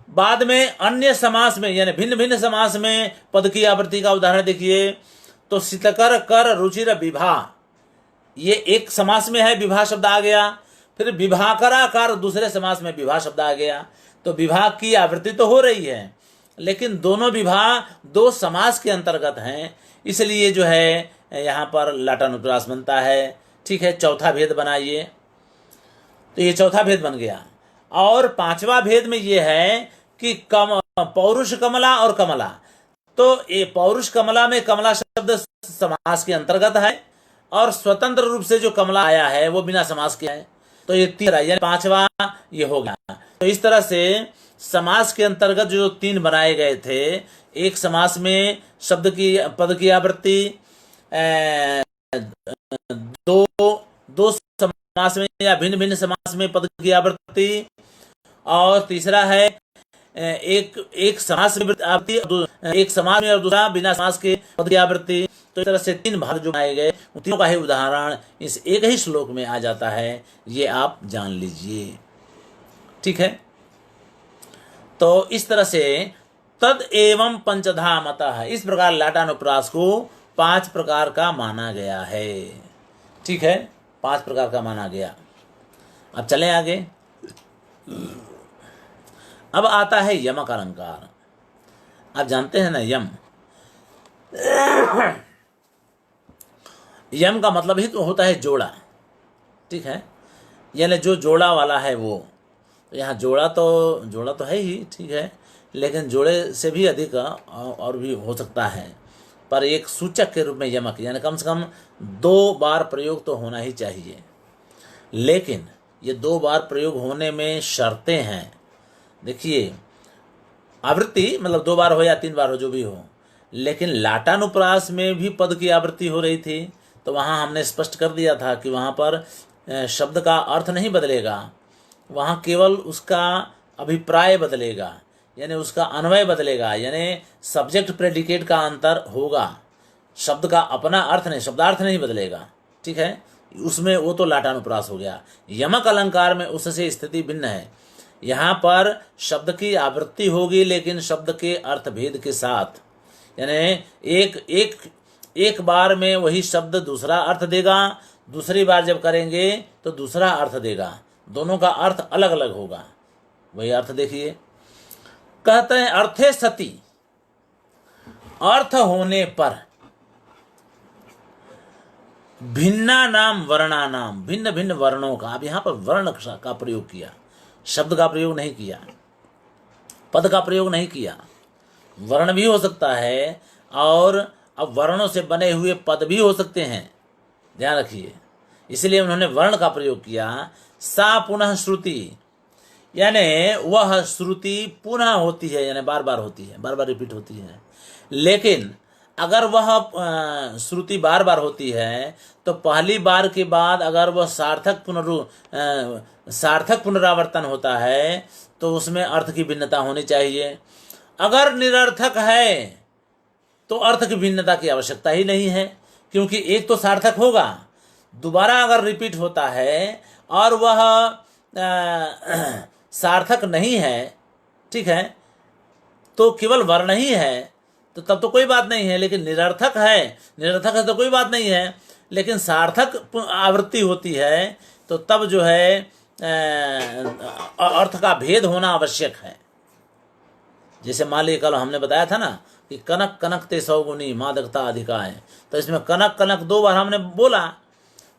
बाद में अन्य समास में यानी भिन्न भिन्न समास में पद की आवृत्ति का उदाहरण देखिए। तो शीतकर कर रुचिर विभा, ये एक समास में है, विभा शब्द आ गया। फिर विभाकराकार दूसरे समास में विभा शब्द आ गया। तो विभाग की आवृत्ति तो हो रही है, लेकिन दोनों विभा दो समास के अंतर्गत हैं, इसलिए जो है यहाँ पर लाटानुप्रास बनता है, ठीक है। चौथा भेद बनाइए, तो ये चौथा भेद बन गया। और पांचवा भेद में ये है कि पौरुष कमला और कमला, तो ये पौरुष कमला में कमला शब्द समास के अंतर्गत है, और स्वतंत्र रूप से जो कमला आया है वो बिना समास के है। तो ये तीसरा यानी पांचवा ये हो गया। तो इस तरह से समास के अंतर्गत जो तीन बनाए गए थे, एक समास में शब्द की पद की आवृत्ति, दो समास में या भिन्न भिन्न समास में पद की आवृत्ति, और तीसरा है एक समास में आवृत्ति, एक समास में और दूसरा बिना समास के पद की आवृत्ति। तो इस तरह से तीन भाग जो बनाए गए, उन तीनों का ही उदाहरण इस एक ही श्लोक में आ जाता है, ये आप जान लीजिए, ठीक है। तो इस तरह से तद एवं पंचधा मतः, इस प्रकार लाटानुप्रास को 5 प्रकार का माना गया है, ठीक है, 5 प्रकार का माना गया। अब चलें आगे। अब आता है यमक अलंकार। आप जानते हैं ना यम, यम का मतलब ही तो होता है जोड़ा, ठीक है, यानी जो जोड़ा वाला है वो। तो यहाँ जोड़ा तो है ही, ठीक है, लेकिन जोड़े से भी अधिक और भी हो सकता है, पर एक सूचक के रूप में यमक यानी कम से कम 2 बार प्रयोग तो होना ही चाहिए। लेकिन ये 2 बार प्रयोग होने में शर्तें हैं। देखिए आवृत्ति मतलब 2 बार हो या 3 बार हो, जो भी हो, लेकिन लाटानुप्रास में भी पद की आवृत्ति हो रही थी, तो वहाँ हमने स्पष्ट कर दिया था कि वहाँ पर शब्द का अर्थ नहीं बदलेगा, वहाँ केवल उसका अभिप्राय बदलेगा, यानी उसका अन्वय बदलेगा, यानी सब्जेक्ट प्रेडिकेट का अंतर होगा। शब्द का अपना अर्थ नहीं, शब्दार्थ नहीं बदलेगा, ठीक है, उसमें वो तो लाटानुप्रास हो गया। यमक अलंकार में उससे स्थिति भिन्न है। यहाँ पर शब्द की आवृत्ति होगी लेकिन शब्द के अर्थ भेद के साथ, यानी एक एक एक बार में वही शब्द दूसरा अर्थ देगा, दूसरी बार जब करेंगे तो दूसरा अर्थ देगा, दोनों का अर्थ अलग अलग होगा। वही अर्थ देखिए, कहते हैं अर्थे सति, अर्थ होने पर भिन्ना नाम वर्णा नाम, भिन्न भिन्न वर्णों का, अब यहां पर वर्ण का प्रयोग किया, शब्द का प्रयोग नहीं किया, पद का प्रयोग नहीं किया। वर्ण भी हो सकता है और अब वर्णों से बने हुए पद भी हो सकते हैं, ध्यान रखिए, इसलिए उन्होंने वर्ण का प्रयोग किया। सा पुनः श्रुति, यानी वह श्रुति पुनः होती है, यानी बार बार होती है, बार बार रिपीट होती है। लेकिन अगर वह श्रुति बार बार होती है तो पहली बार के बाद अगर वह सार्थक पुनरावर्तन होता है तो उसमें अर्थ की भिन्नता होनी चाहिए। अगर निरर्थक है तो अर्थ की भिन्नता की आवश्यकता ही नहीं है, क्योंकि एक तो सार्थक होगा, दोबारा अगर रिपीट होता है और वह सार्थक नहीं है, ठीक है, तो केवल वर्ण ही है तो तब तो कोई बात नहीं है। लेकिन निरर्थक है तो कोई बात नहीं है, लेकिन सार्थक आवृत्ति होती है तो तब जो है अर्थ का भेद होना आवश्यक है। जैसे मान लीजिए कल हमने बताया था ना कि कनक कनक ते सौगुनी मादकता अधिका है, तो इसमें कनक कनक दो बार हमने बोला,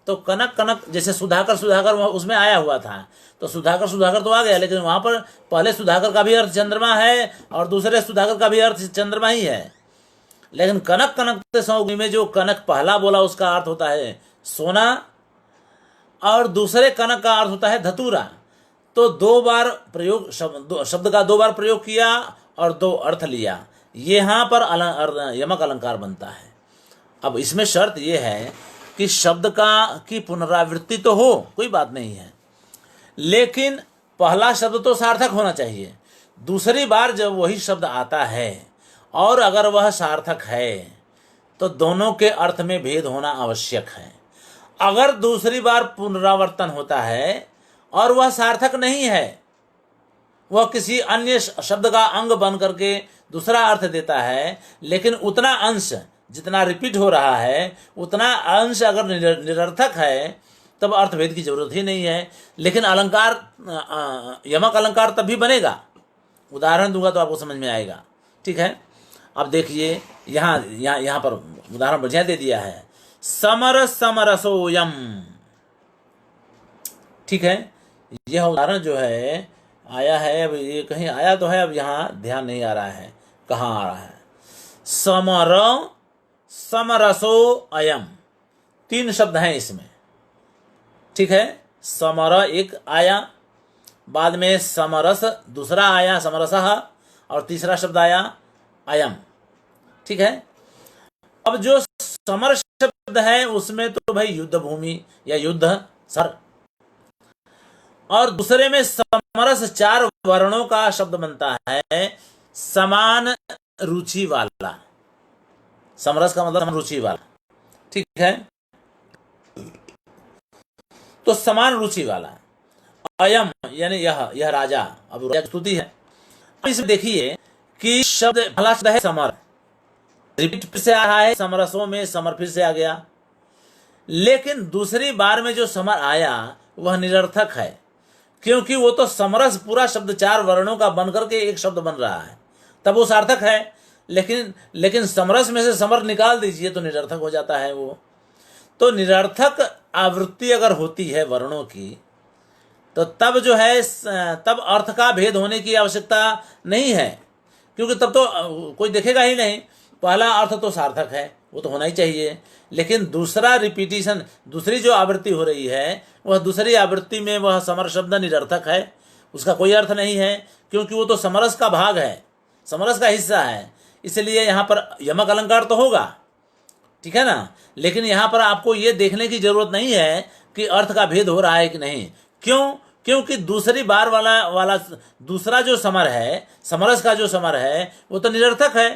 तो कनक कनक जैसे सुधाकर सुधाकर उसमें आया हुआ था, तो सुधाकर सुधाकर तो आ गया, लेकिन वहां पर पहले सुधाकर का भी अर्थ चंद्रमा है और दूसरे सुधाकर का भी अर्थ चंद्रमा ही है। लेकिन कनक कनक ते सौगुनी में जो कनक पहला बोला उसका अर्थ होता है सोना और दूसरे कनक का अर्थ होता है धतूरा। तो दो बार प्रयोग, शब्द का दो बार प्रयोग किया और दो अर्थ लिया, यहाँ पर यमक अलंकार बनता है। अब इसमें शर्त यह है कि शब्द की पुनरावृत्ति तो हो, कोई बात नहीं है, लेकिन पहला शब्द तो सार्थक होना चाहिए। दूसरी बार जब वही शब्द आता है और अगर वह सार्थक है तो दोनों के अर्थ में भेद होना आवश्यक है। अगर दूसरी बार पुनरावर्तन होता है और वह सार्थक नहीं है, वह किसी अन्य शब्द का अंग बन करके दूसरा अर्थ देता है, लेकिन उतना अंश जितना रिपीट हो रहा है उतना अंश अगर निरर्थक है तब अर्थभेद की जरूरत ही नहीं है। लेकिन अलंकार, यमक अलंकार तब भी बनेगा, उदाहरण दूंगा तो आपको समझ में आएगा, ठीक है। अब देखिए यहाँ पर उदाहरण बढ़िया दे दिया है, समर समरसोयम, ठीक है। यह उदाहरण जो है आया है, अब ये कहीं आया तो है, अब यहाँ ध्यान नहीं आ रहा है कहाँ आ रहा है। समर समरसो अयम, तीन शब्द हैं इसमें, ठीक है। समर एक आया, बाद में समरस दूसरा आया समरसः, और तीसरा शब्द आया अयम, ठीक है। अब जो समर शब्द है उसमें तो भाई युद्ध भूमि या युद्ध सर, और दूसरे में समरस चार वर्णों का शब्द बनता है, समान रुचि वाला। समरस का मतलब रुचि वाला, ठीक है। तो समान रुचि वाला, अयम यानी यह राजा, अब राजा की स्तुति है। इसमें देखिए कि शब्द पहला शब्द है समर, रिपीट फिर से आ रहा है, समरसों में समर फिर से आ गया, लेकिन दूसरी बार में जो समर आया वह निरर्थक है, क्योंकि वो तो समरस पूरा शब्द चार वर्णों का बनकर के एक शब्द बन रहा है, तब वो सार्थक है। लेकिन समरस में से समर निकाल दीजिए तो निरर्थक हो जाता है वो। तो निरर्थक आवृत्ति अगर होती है वर्णों की तो तब जो है तब अर्थ का भेद होने की आवश्यकता नहीं है, क्योंकि तब तो कोई देखेगा ही नहीं। पहला अर्थ तो सार्थक है, वो तो होना ही चाहिए, लेकिन दूसरा रिपीटिशन, दूसरी जो आवृत्ति हो रही है वह दूसरी आवृत्ति में वह समर शब्द निरर्थक है, उसका कोई अर्थ नहीं है, क्योंकि वो तो समरस का भाग है, समरस का हिस्सा है। इसलिए यहाँ पर यमक अलंकार तो होगा, ठीक है ना, लेकिन यहाँ पर आपको ये देखने की जरूरत नहीं है कि अर्थ का भेद हो रहा है कि नहीं। क्यों? क्योंकि दूसरी बार वाला दूसरा जो समर है, समरस का जो समर है वो तो निरर्थक है।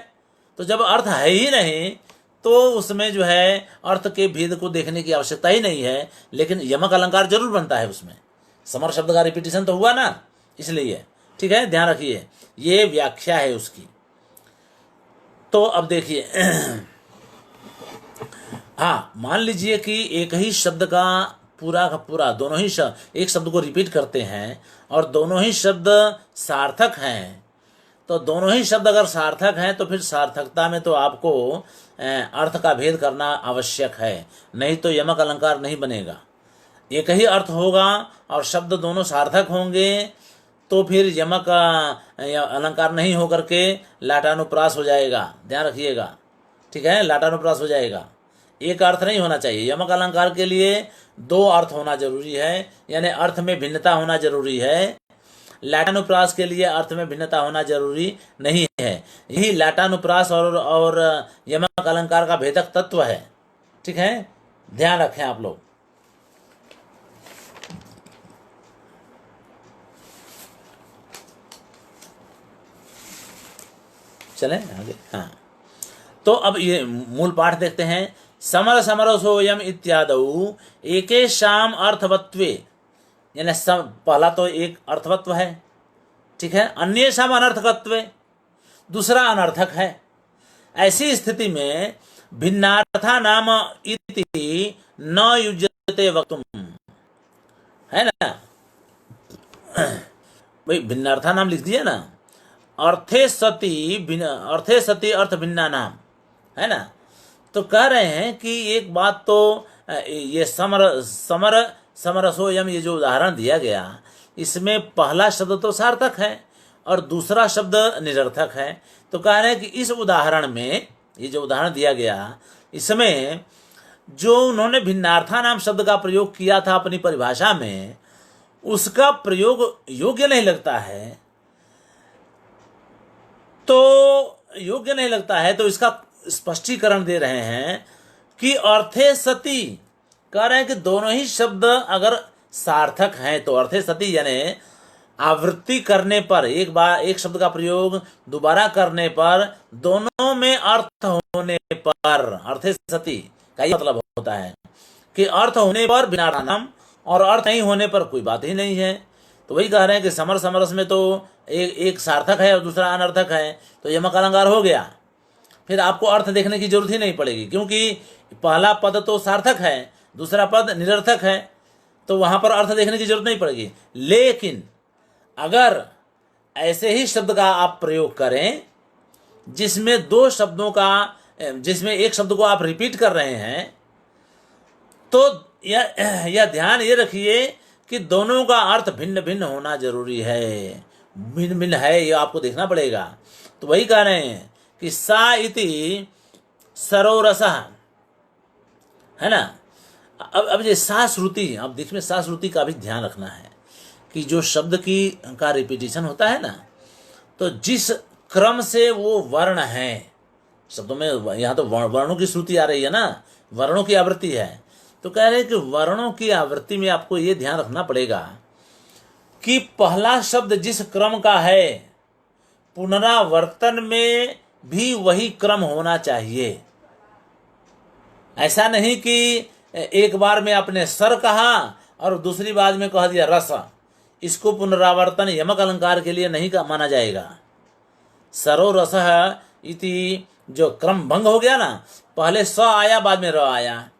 तो जब अर्थ है ही नहीं तो उसमें जो है अर्थ के भेद को देखने की आवश्यकता ही नहीं है, लेकिन यमक अलंकार जरूर बनता है उसमें। समर शब्द का रिपीटिशन तो हुआ ना, इसलिए। ठीक है, ध्यान रखिए, ये व्याख्या है उसकी। तो अब देखिए हाँ, मान लीजिए कि एक ही शब्द का पूरा दोनों ही शब्द एक शब्द को रिपीट करते हैं और दोनों ही शब्द सार्थक हैं। तो दोनों ही शब्द अगर सार्थक हैं तो फिर सार्थकता में तो आपको अर्थ का भेद करना आवश्यक है, नहीं तो यमक अलंकार नहीं बनेगा। एक ही अर्थ होगा और शब्द दोनों सार्थक होंगे तो फिर यमक अलंकार नहीं होकर के लाटानुप्रास हो जाएगा। ध्यान रखिएगा, ठीक है, लाटानुप्रास हो जाएगा। एक अर्थ नहीं होना चाहिए। यमक अलंकार के लिए दो अर्थ होना जरूरी है, यानी अर्थ में भिन्नता होना जरूरी है। लाटानुप्रास के लिए अर्थ में भिन्नता होना जरूरी नहीं है। यही लाटानुप्रास और यमक अलंकार का भेदक तत्व है। ठीक है, ध्यान रखें आप लोग। चलें आगे। हाँ, तो अब ये मूल पाठ देखते हैं। समर समरसोयम इत्यादौ एकेषाम अर्थवत्वे, यानी पहला तो एक अर्थवत्व है, ठीक है, अन्येषाम अनर्थकत्वे, दूसरा अनर्थक है। ऐसी स्थिति में भिन्नार्था नाम इति न युज्यते वक्तुम, है ना भाई, भिन्नार्था नाम लिख दिया ना, अर्थे सति अर्थ भिन्ना नाम, है ना। तो कह रहे हैं कि एक बात तो ये समरसोयम, ये जो उदाहरण दिया गया, इसमें पहला शब्द तो सार्थक है और दूसरा शब्द निरर्थक है। तो कह रहे हैं कि इस उदाहरण में, ये जो उदाहरण दिया गया, इसमें जो उन्होंने भिन्नार्था नाम शब्द का प्रयोग किया था अपनी परिभाषा में, उसका प्रयोग योग्य नहीं लगता है। तो योग्य नहीं लगता है तो इसका स्पष्टीकरण दे रहे हैं कि अर्थे सति, कह रहे हैं कि दोनों ही शब्द अगर सार्थक हैं तो अर्थे सति, यानी आवृत्ति करने पर, एक बार एक शब्द का प्रयोग दोबारा करने पर दोनों में अर्थ होने पर अर्थे सति का ये मतलब होता है कि अर्थ होने पर बिना नाम और अर्थ नहीं होने पर कोई बात ही नहीं है। तो वही कह रहे हैं कि समर समरस में तो एक सार्थक है और दूसरा अनर्थक है, तो यमक अलंकार हो गया। फिर आपको अर्थ देखने की जरूरत ही नहीं पड़ेगी, क्योंकि पहला पद तो सार्थक है, दूसरा पद निरर्थक है, तो वहां पर अर्थ देखने की जरूरत नहीं पड़ेगी। लेकिन अगर ऐसे ही शब्द का आप प्रयोग करें जिसमें दो शब्दों का, जिसमें एक शब्द को आप रिपीट कर रहे हैं, तो यह ध्यान ये रखिए कि दोनों का अर्थ भिन्न भिन्न होना जरूरी है। भिन्न भिन्न है, ये आपको देखना पड़ेगा। तो वही कह रहे हैं कि सा इति सरोरसः, है ना। अब ये सा श्रुति, अब देखिए सा श्रुति का भी ध्यान रखना है कि जो शब्द का रिपीटिशन होता है ना, तो जिस क्रम से वो वर्ण है शब्दों में, यहाँ तो वर्णों की श्रुति आ रही है ना, वर्णों की आवृत्ति है। तो कह रहे हैं कि वर्णों की आवृत्ति में आपको ये ध्यान रखना पड़ेगा कि पहला शब्द जिस क्रम का है, पुनरावर्तन में भी वही क्रम होना चाहिए। ऐसा नहीं कि एक बार में आपने सर कहा और दूसरी बार में कह दिया रस, इसको पुनरावर्तन यमक अलंकार के लिए नहीं माना जाएगा। सरो रसः इति जो क्रम भंग हो गया ना, पहले स आया बाद में र आया,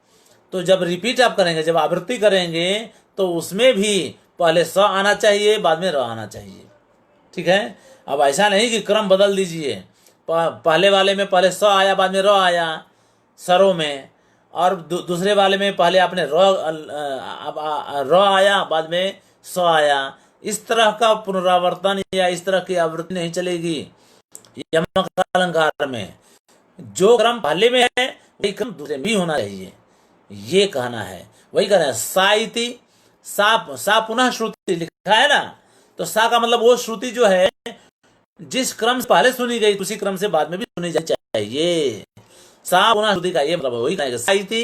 तो जब रिपीट आप करेंगे, जब आवृत्ति करेंगे, तो उसमें भी पहले स आना चाहिए बाद में र आना चाहिए। ठीक है, अब ऐसा नहीं कि क्रम बदल दीजिए, पहले वाले में पहले स आया बाद में र आया सरों में, और दूसरे वाले में पहले आपने र आया बाद में स आया। इस तरह का पुनरावर्तन या इस तरह की आवृत्ति नहीं चलेगी यमक अलंकार में। जो क्रम पहले में है वही क्रम दूसरे में भी होना चाहिए, ये कहना है। वही कहना है सा इति, सा पुनः श्रुति लिखा है ना, तो सा का मतलब वो श्रुति जो है जिस क्रम से पहले सुनी गई उसी क्रम से बाद में भी सुनी जानी चाहिए। सा पुनः श्रुति का ये मतलब वही कहेगा सा इति,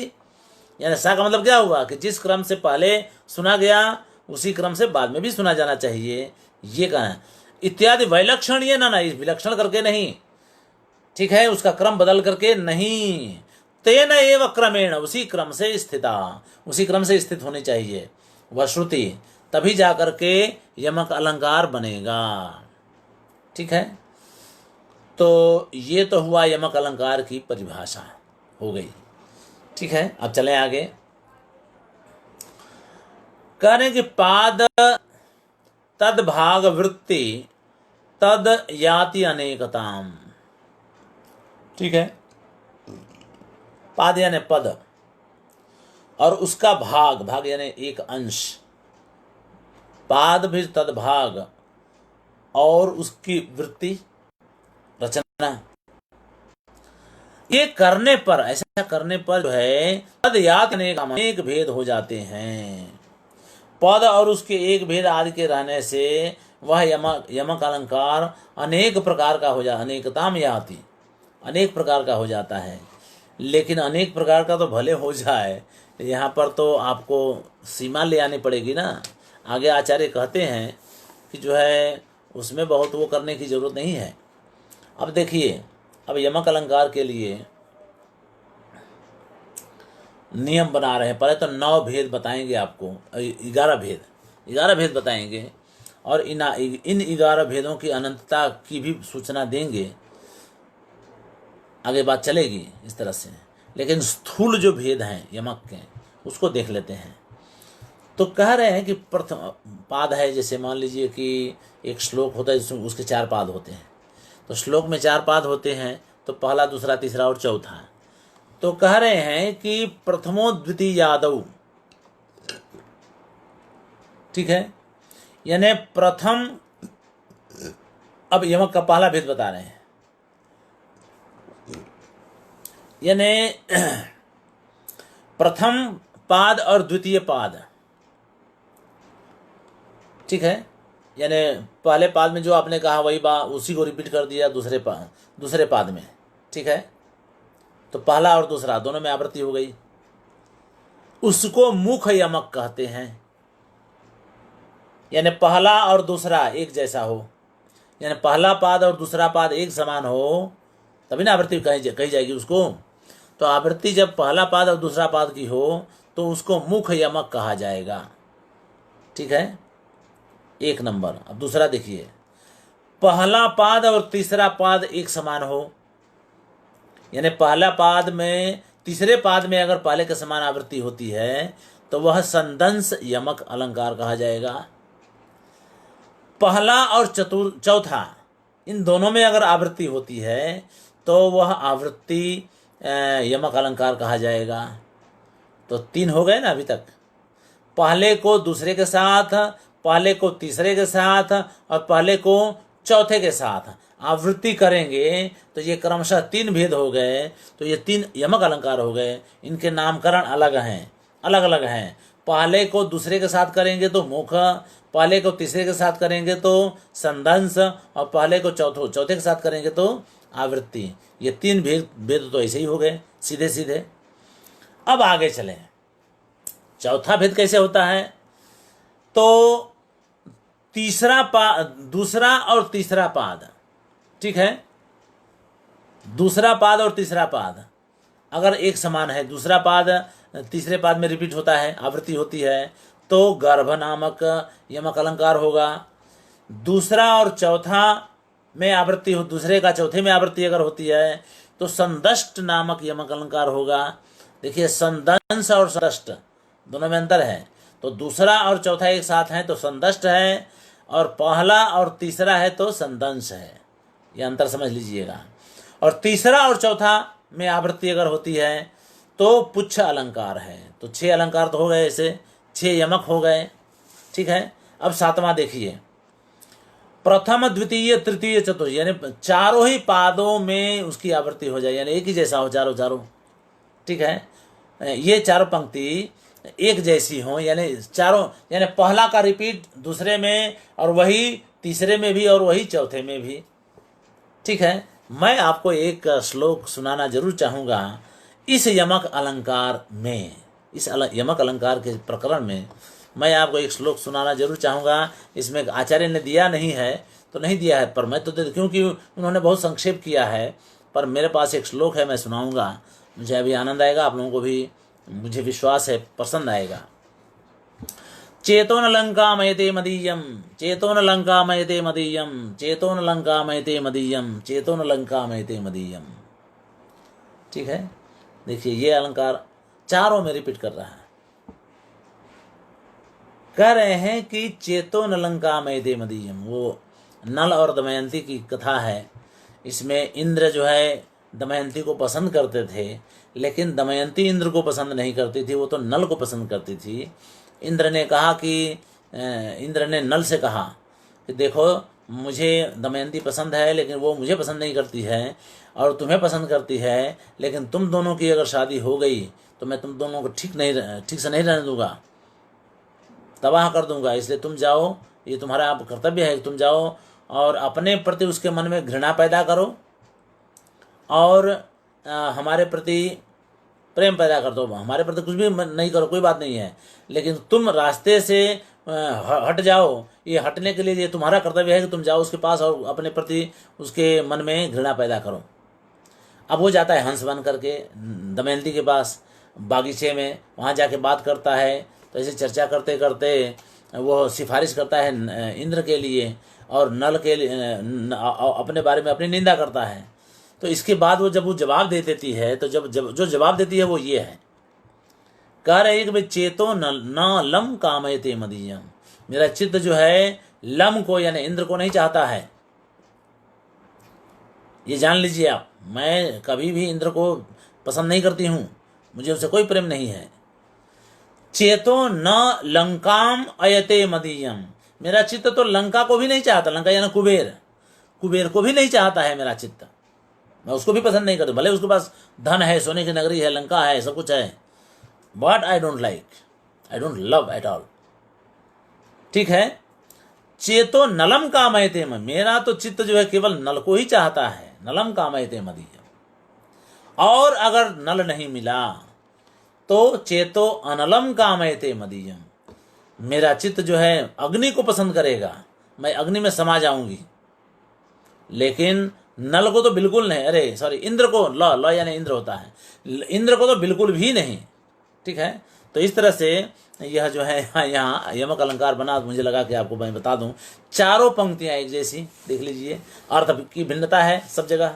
यानी सा का मतलब क्या हुआ कि जिस क्रम से पहले सुना गया उसी क्रम से बाद में भी सुना जाना चाहिए, ये कहना। इत्यादि वैलक्षण, ये ना विलक्षण करके नहीं, ठीक है, उसका क्रम बदल करके नहीं। तेन एव क्रमेण, उसी क्रम से स्थिता, उसी क्रम से स्थित होनी चाहिए वह श्रुति, तभी जाकर के यमक अलंकार बनेगा। ठीक है, तो ये तो हुआ यमक अलंकार की परिभाषा हो गई। ठीक है, अब चलें आगे। कह रहे हैं कि पाद तद भाग वृत्ति तद याति अनेकताम। ठीक है, पाद यानी पद, और उसका भाग, भाग यानी एक अंश, पाद भी तद भाग, और उसकी वृत्ति रचना, ये करने पर, ऐसा करने पर जो है पद याति अनेक भेद हो जाते हैं। पद और उसके एक भेद आदि के रहने से वह यमक अलंकार अनेक प्रकार का हो जाता, अनेकताम याति, अनेक प्रकार का हो जाता है। लेकिन अनेक प्रकार का तो भले हो जाए, यहाँ पर तो आपको सीमा ले आनी पड़ेगी ना। आगे आचार्य कहते हैं कि जो है उसमें बहुत वो करने की जरूरत नहीं है। अब देखिए, अब यमक अलंकार के लिए नियम बना रहे हैं। पहले तो 9 भेद बताएंगे आपको, 11 भेद बताएंगे, और इन 11 भेदों की अनंतता की भी सूचना देंगे। आगे बात चलेगी इस तरह से, लेकिन स्थूल जो भेद हैं यमक के उसको देख लेते हैं। तो कह रहे हैं कि प्रथम पाद है, जैसे मान लीजिए कि एक श्लोक होता है जिसमें उसके 4 पाद होते हैं। तो श्लोक में 4 पाद होते हैं, तो पहला, दूसरा, तीसरा और चौथा। तो कह रहे हैं कि प्रथमो द्वितीय यादव, ठीक है, यानी प्रथम, अब यमक का पहला भेद बता रहे हैं, यानी प्रथम पाद और द्वितीय पाद। ठीक है, यानी पहले पाद में जो आपने कहा वही बात, उसी को रिपीट कर दिया दूसरे पाद में। ठीक है, तो पहला और दूसरा दोनों में आवृत्ति हो गई, उसको मुख यमक कहते हैं। यानी पहला और दूसरा एक जैसा हो, यानी पहला पाद और दूसरा पाद एक समान हो, तभी ना आवृत्ति कही जाएगी उसको। तो आवृत्ति जब पहला पाद और दूसरा पाद की हो तो उसको मुख यमक कहा जाएगा। ठीक है, 1 नंबर। अब दूसरा देखिए, पहला पाद और तीसरा पाद एक समान हो, यानी पहला पाद में तीसरे पाद में अगर पहले के समान आवृत्ति होती है तो वह संदंश यमक अलंकार कहा जाएगा। पहला और चौथा इन दोनों में अगर आवृत्ति होती है तो वह आवृत्ति यमक अलंकार कहा जाएगा। तो 3 हो गए ना अभी तक, पहले को दूसरे के साथ, पहले को तीसरे के साथ और पहले को चौथे के साथ आवृत्ति करेंगे तो ये क्रमशः 3 भेद हो गए। तो ये 3 यमक अलंकार हो गए। इनके नामकरण अलग हैं, अलग अलग हैं। पहले को दूसरे के साथ करेंगे तो मुख, पहले को तीसरे के साथ करेंगे तो संदंश, और पहले को चौथे के साथ करेंगे तो आवृत्ति। ये 3 भेद तो ऐसे ही हो गए सीधे सीधे। अब आगे चलें, चौथा भेद कैसे होता है। तो दूसरा और तीसरा पाद, ठीक है, दूसरा पाद और तीसरा पाद अगर एक समान है, दूसरा पाद तीसरे पाद में रिपीट होता है, आवृत्ति होती है, तो गर्भ नामक यमक अलंकार होगा। दूसरा और चौथा में आवृत्ति हो, दूसरे का चौथे में आवृत्ति अगर होती है तो संदष्ट नामक यमक अलंकार होगा। देखिए, संदंश और संदष्ट दोनों में अंतर है। तो दूसरा और चौथा एक साथ है तो संदष्ट है, और पहला और तीसरा है तो संदंश है। यह अंतर समझ लीजिएगा। और तीसरा और चौथा में आवृत्ति अगर होती है तो पुच्छ अलंकार है। तो 6 अलंकार तो हो गए, ऐसे 6 यमक हो गए। ठीक है, अब 7वां देखिए, प्रथम द्वितीय तृतीय चतुर्थ, यानी चारों ही पादों में उसकी आवृत्ति हो जाए, यानी एक ही जैसा हो चारों। ठीक है, ये चारों पंक्ति एक जैसी हो, यानी चारों, यानी पहला का रिपीट दूसरे में और वही तीसरे में भी और वही चौथे में भी। ठीक है, मैं आपको एक श्लोक सुनाना जरूर चाहूँगा इस यमक अलंकार में, इस यमक अलंकार के प्रकरण में मैं आपको एक श्लोक सुनाना जरूर चाहूँगा। इसमें आचार्य ने दिया नहीं है तो नहीं दिया है, पर मैं तो क्योंकि उन्होंने बहुत संक्षेप किया है, पर मेरे पास एक श्लोक है, मैं सुनाऊँगा। मुझे अभी आनंद आएगा, आप लोगों को भी मुझे विश्वास है पसंद आएगा। चेतो न लंका मयते मदीयम, चेतो न लंका मयते मदीयम, चेतो न लंका मयते मदीयम, चेतो न लंका मयते मदीयम। ठीक है, देखिए ये अलंकार चारों में रिपीट कर रहा है। कह रहे हैं कि चेतो न लंका मयते मदीयम, वो नल और दमयंती की कथा है। इसमें इंद्र जो है दमयंती को पसंद करते थे, लेकिन दमयंती इंद्र को पसंद नहीं करती थी, वो तो नल को पसंद करती थी। इंद्र ने कहा कि इंद्र ने नल से कहा कि देखो मुझे दमयंती पसंद है, लेकिन वो मुझे पसंद नहीं करती है, और तुम्हें पसंद करती है, लेकिन तुम दोनों की अगर शादी हो गई तो मैं तुम दोनों को ठीक से नहीं रहने दूंगा, तबाह कर दूंगा। इसलिए तुम जाओ, ये तुम्हारा कर्तव्य है कि तुम जाओ और अपने प्रति उसके मन में घृणा पैदा करो और हमारे प्रति प्रेम पैदा कर दो। हमारे प्रति कुछ भी नहीं करो, कोई बात नहीं है, लेकिन तुम रास्ते से हट जाओ। ये हटने के लिए ये तुम्हारा कर्तव्य है कि तुम जाओ उसके पास और अपने प्रति उसके मन में घृणा पैदा करो। अब वो जाता है हंस बन करके दमयंती के पास बागीचे में, वहाँ जाके बात करता है। तो ऐसे चर्चा करते करते वो सिफारिश करता है इंद्र के लिए और नल के लिए, अपने बारे में अपनी निंदा करता है। तो इसके बाद वो जब वो जवाब दे देती है, तो जो जवाब देती है वो ये है, कह रहे कि भाई चेतो न लम कामयते मदीयम, मेरा चित्त जो है लम को यानी इंद्र को नहीं चाहता है। ये जान लीजिए आप, मैं कभी भी इंद्र को पसंद नहीं करती हूँ, मुझे उससे कोई प्रेम नहीं है। चेतो न लंकाम अयते मदीयम, मेरा चित्त तो लंका को भी नहीं चाहता। लंका यानी कुबेर को भी नहीं चाहता है मेरा चित्त, मैं उसको भी पसंद नहीं करता। भले उसके पास धन है, सोने की नगरी है, लंका है, सब कुछ है, but I don't like, I don't love at all. ठीक है, चेतो नलम कामयते, मेरा तो चित्त जो है केवल नल को ही चाहता है, नलम कामयते मदीयम। और अगर नल नहीं मिला तो चेतो अनलम कामयते मदीयम, मेरा चित्त जो है अग्नि को पसंद करेगा, मैं अग्नि में समा जाऊंगी। लेकिन नल को तो बिल्कुल नहीं, अरे सॉरी इंद्र को, ल यानी इंद्र होता है, इंद्र को तो बिल्कुल भी नहीं। ठीक है, तो इस तरह से यह जो है यहाँ यमक अलंकार बना। मुझे लगा कि आपको मैं बता दूं, चारों पंक्तियाँ एक जैसी, देख लीजिए अर्थ की भिन्नता है सब जगह,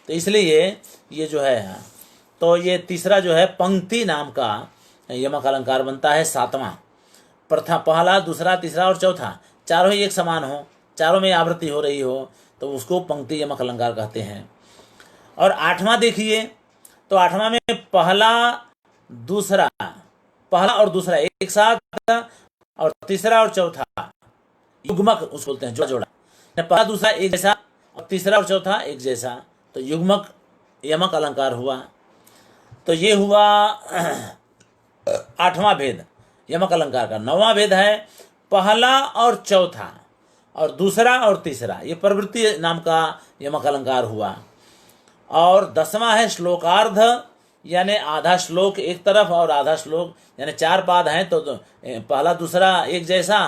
तो इसलिए ये जो है, तो ये तीसरा जो है पंक्ति नाम का यमक अलंकार बनता है, सातवां। पहला, दूसरा, तीसरा और चौथा चारों ही एक समान हो, चारों में आवृत्ति हो रही हो, तो उसको पंक्ति यमक अलंकार कहते हैं। और आठवां देखिए, तो आठवां में पहला और दूसरा एक साथ, और तीसरा और चौथा युग्मक उसको बोलते हैं, जोड़ा। पहला दूसरा एक जैसा और तीसरा और चौथा एक जैसा, तो युग्मक यमक अलंकार हुआ। तो ये हुआ आठवां भेद यमक अलंकार का। नौवां भेद है पहला और चौथा और दूसरा और तीसरा, ये प्रवृत्ति नाम का यमक अलंकार हुआ। और 10वां है श्लोकार्ध, यानी आधा श्लोक एक तरफ और आधा श्लोक, यानी 4 पाद हैं, तो पहला दूसरा एक जैसा,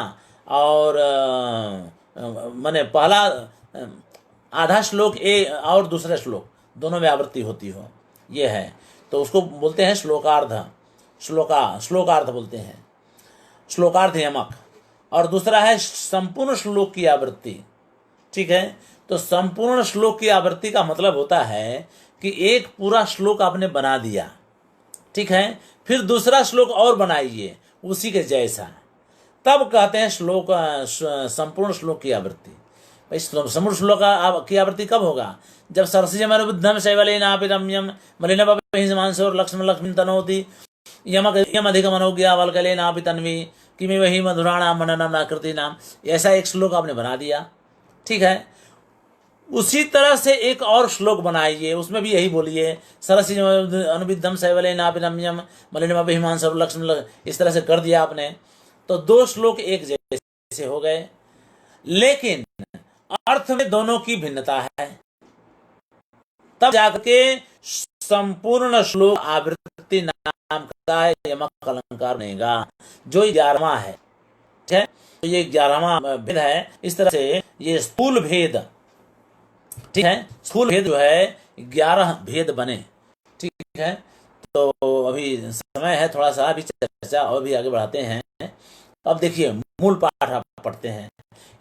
और माने पहला आधा श्लोक और दूसरा श्लोक दोनों में आवृत्ति होती हो, ये है। तो उसको बोलते हैं श्लोकार्ध, श्लोकार्ध बोलते हैं, श्लोकार्ध यमक। और दूसरा है संपूर्ण श्लोक की आवृत्ति। ठीक है, तो संपूर्ण श्लोक की आवृत्ति का मतलब होता है कि एक पूरा श्लोक आपने बना दिया, ठीक है, फिर दूसरा श्लोक और बनाइए उसी के जैसा, तब कहते हैं श्लोक संपूर्ण श्लोक की आवृत्ति। भाई संपूर्ण श्लोक की आवृत्ति कब होगा? जब सरसिजमरुद्धम शैवलेनापि रम्यम मलिनपहिमांसोर लक्ष्मण लक्ष्मी तनोति यमधिकमनोज्ञावल्कलेनापि तन्वी किमिव हि मधुराणाम मननम नाकृति नाम, ऐसा एक श्लोक आपने बना दिया। ठीक है, उसी तरह से एक और श्लोक बनाइए, उसमें भी यही बोलिए सरसिजमरुद्धम शैवलेनापि रम्यम मलिनपहिमांसोर लक्ष्मण, इस तरह से कर दिया आपने, तो 2 श्लोक एक जैसे हो गए, लेकिन अर्थ में दोनों की भिन्नता है। तब जाकर के संपूर्ण श्लोक आवृत्ति नाम का है यमक अलंकार बनेगा, जो 11वां है। ठीक है, तो ये 11वां भेद है। इस तरह से ये स्थूल भेद, ठीक है, स्थूल भेद जो है 11 भेद बने। ठीक है, तो अभी समय है थोड़ा सा, अभी चर्चा और भी आगे बढ़ाते हैं। अब देखिए मूल पाठ आप पढ़ते हैं।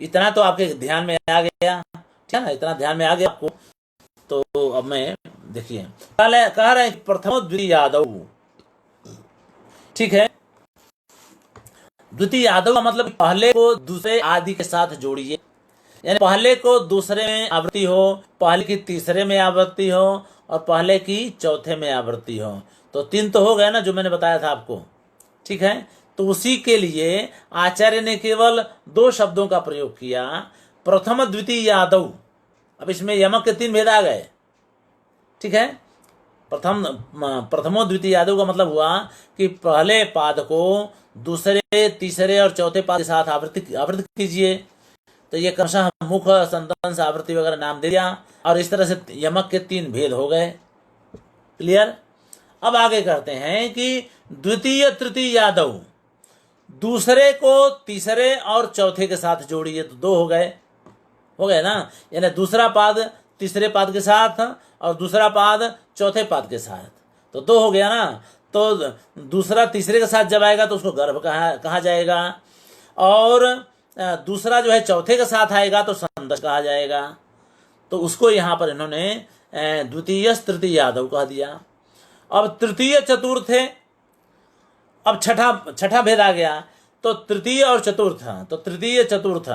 इतना तो आपके ध्यान में आ गया, ठीक है ना, इतना ध्यान में आ गया आपको। तो अब मैं देखिए कह रहे हैं प्रथमो द्वितीय यादव, ठीक है। द्वितीय यादव का मतलब पहले को दूसरे आदि के साथ जोड़िए, यानी पहले को दूसरे में आवृत्ति हो, पहले की तीसरे में आवृत्ति हो और पहले की चौथे में आवृत्ति हो। तो 3 तो हो गए ना जो मैंने बताया था आपको, ठीक है। तो उसी के लिए आचार्य ने केवल 2 शब्दों का प्रयोग किया, प्रथम द्वितीय यादव। अब इसमें यमक के 3 भेद आ गए, ठीक है। प्रथमो द्वितीय यादव का मतलब हुआ कि पहले पाद को दूसरे तीसरे और चौथे पाद के साथ आवृत्ति कीजिए। तो ये क्रमशः मुख संतंस आवृत्ति वगैरह नाम दे दिया, और इस तरह से यमक के 3 भेद हो गए। क्लियर। अब आगे करते हैं कि द्वितीय तृतीय यादव, दूसरे को तीसरे और चौथे के साथ जोड़िए, तो 2 हो गए ना। यानी दूसरा पाद तीसरे पाद के साथ और दूसरा पाद चौथे पाद के साथ, तो 2 हो गया ना। तो दूसरा तीसरे के साथ जब आएगा तो उसको गर्भ कहा जाएगा, और दूसरा जो है चौथे के साथ आएगा तो संदर्भ कहा जाएगा। तो उसको यहाँ पर इन्होंने द्वितीय तृतीय यादव कह दिया। अब तृतीय चतुर्थ है, अब छठा भेद आ गया। तो तृतीय और चतुर्थ, तो तृतीय चतुर्थ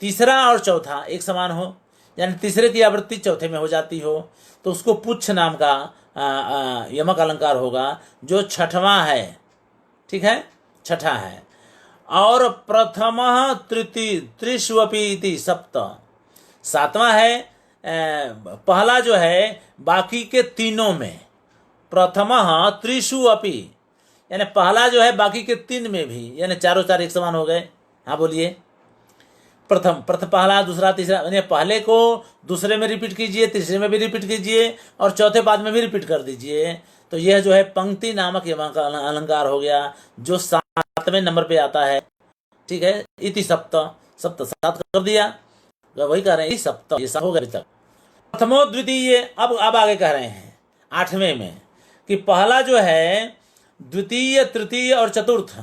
तीसरा और चौथा एक समान हो, यानी तीसरे की आवृत्ति चौथे में हो जाती हो, तो उसको पुच्छ नाम का यमक अलंकार होगा जो छठवां है, ठीक है, छठा है। और प्रथम तृतीय त्रिष्वपि सप्त, सातवां है। पहला जो है बाकी के तीनों में, प्रथम त्रिषु अपि, यानी पहला जो है बाकी के 3 में भी, यानी चारों 4 एक समान हो गए। हाँ बोलिए। प्रथम पहला दूसरा तीसरा, यानी पहले को दूसरे में रिपीट कीजिए, तीसरे में भी रिपीट कीजिए और चौथे पाद में भी रिपीट कर दीजिए। तो यह जो है पंक्ति नामक यमक अलंकार हो गया जो 7वें नंबर पे आता है, ठीक है। इति सप्त, 7 कर दिया, वही कह रहे हैं सप्त, ये 7 हो गया अभी तक। प्रथमो द्वितीय, अब आगे कह रहे हैं 8वें में कि पहला जो है द्वितीय तृतीय और चतुर्थ,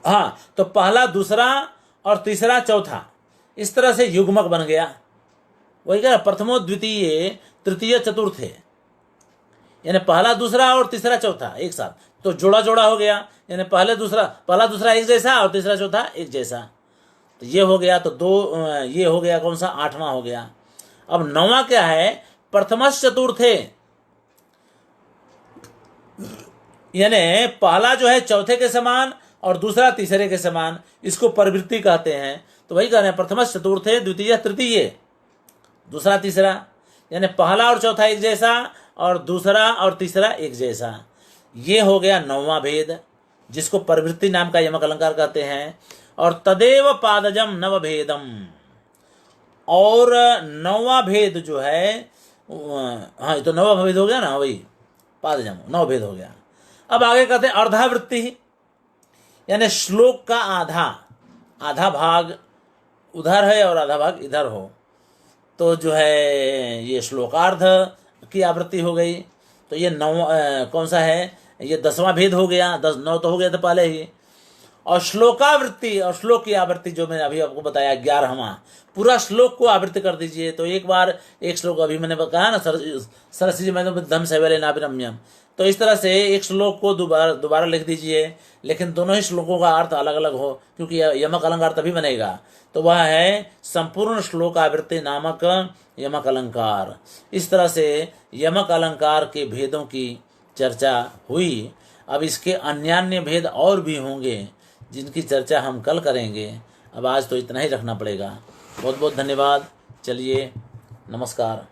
हाँ, तो पहला दूसरा और तीसरा चौथा इस तरह से युग्मक बन गया। वही कह, प्रथमो द्वितीय तृतीय चतुर्थ है, यानी पहला दूसरा और तीसरा चौथा एक साथ, तो जोड़ा हो गया, यानी पहला दूसरा एक जैसा और तीसरा चौथा एक जैसा। तो ये हो गया, तो 2 ये हो गया, कौन सा 8वां हो गया। अब 9वां क्या है, प्रथमश चतुर्थे, यानी पहला जो है चौथे के समान और दूसरा तीसरे के समान, इसको प्रवृत्ति कहते हैं। तो वही कह रहे हैं प्रथमश चतुर्थे द्वितीय तृतीय, दूसरा तीसरा, यानी पहला और चौथा एक जैसा और दूसरा और तीसरा एक जैसा। ये हो गया 9वां भेद, जिसको प्रवृत्ति नाम का यमक अलंकार कहते हैं। और तदेव पादजम नवभेदम, और 9वां भेद जो है, हाँ तो 9वां भेद हो गया ना, वही पादजम 9 भेद हो गया। अब आगे कहते हैं अर्धावृत्ति, यानी श्लोक का आधा भाग उधर है और आधा भाग इधर हो, तो जो है ये श्लोकार्ध की आवृत्ति हो गई। तो ये 9 कौन सा है, ये 10वां भेद हो गया, 9 तो हो गया था पहले ही। और श्लोकावृत्ति और श्लोक की आवृत्ति जो मैंने अभी आपको बताया 11वां, पूरा श्लोक को आवृत्ति कर दीजिए। तो एक बार एक श्लोक अभी मैंने कहा ना, सरस्वती मैंने धम सेवले नाभिरम्यम, तो इस तरह से एक श्लोक को दोबारा लिख दीजिए, लेकिन दोनों ही श्लोकों का अर्थ अलग अलग हो, क्योंकि यमक अलंकार तभी बनेगा। तो वह है संपूर्ण श्लोकावृत्ति नामक यमक अलंकार। इस तरह से यमक अलंकार के भेदों की चर्चा हुई। अब इसके अन्यान्य भेद और भी होंगे जिनकी चर्चा हम कल करेंगे। अब आज तो इतना ही रखना पड़ेगा। बहुत बहुत धन्यवाद। चलिए, नमस्कार।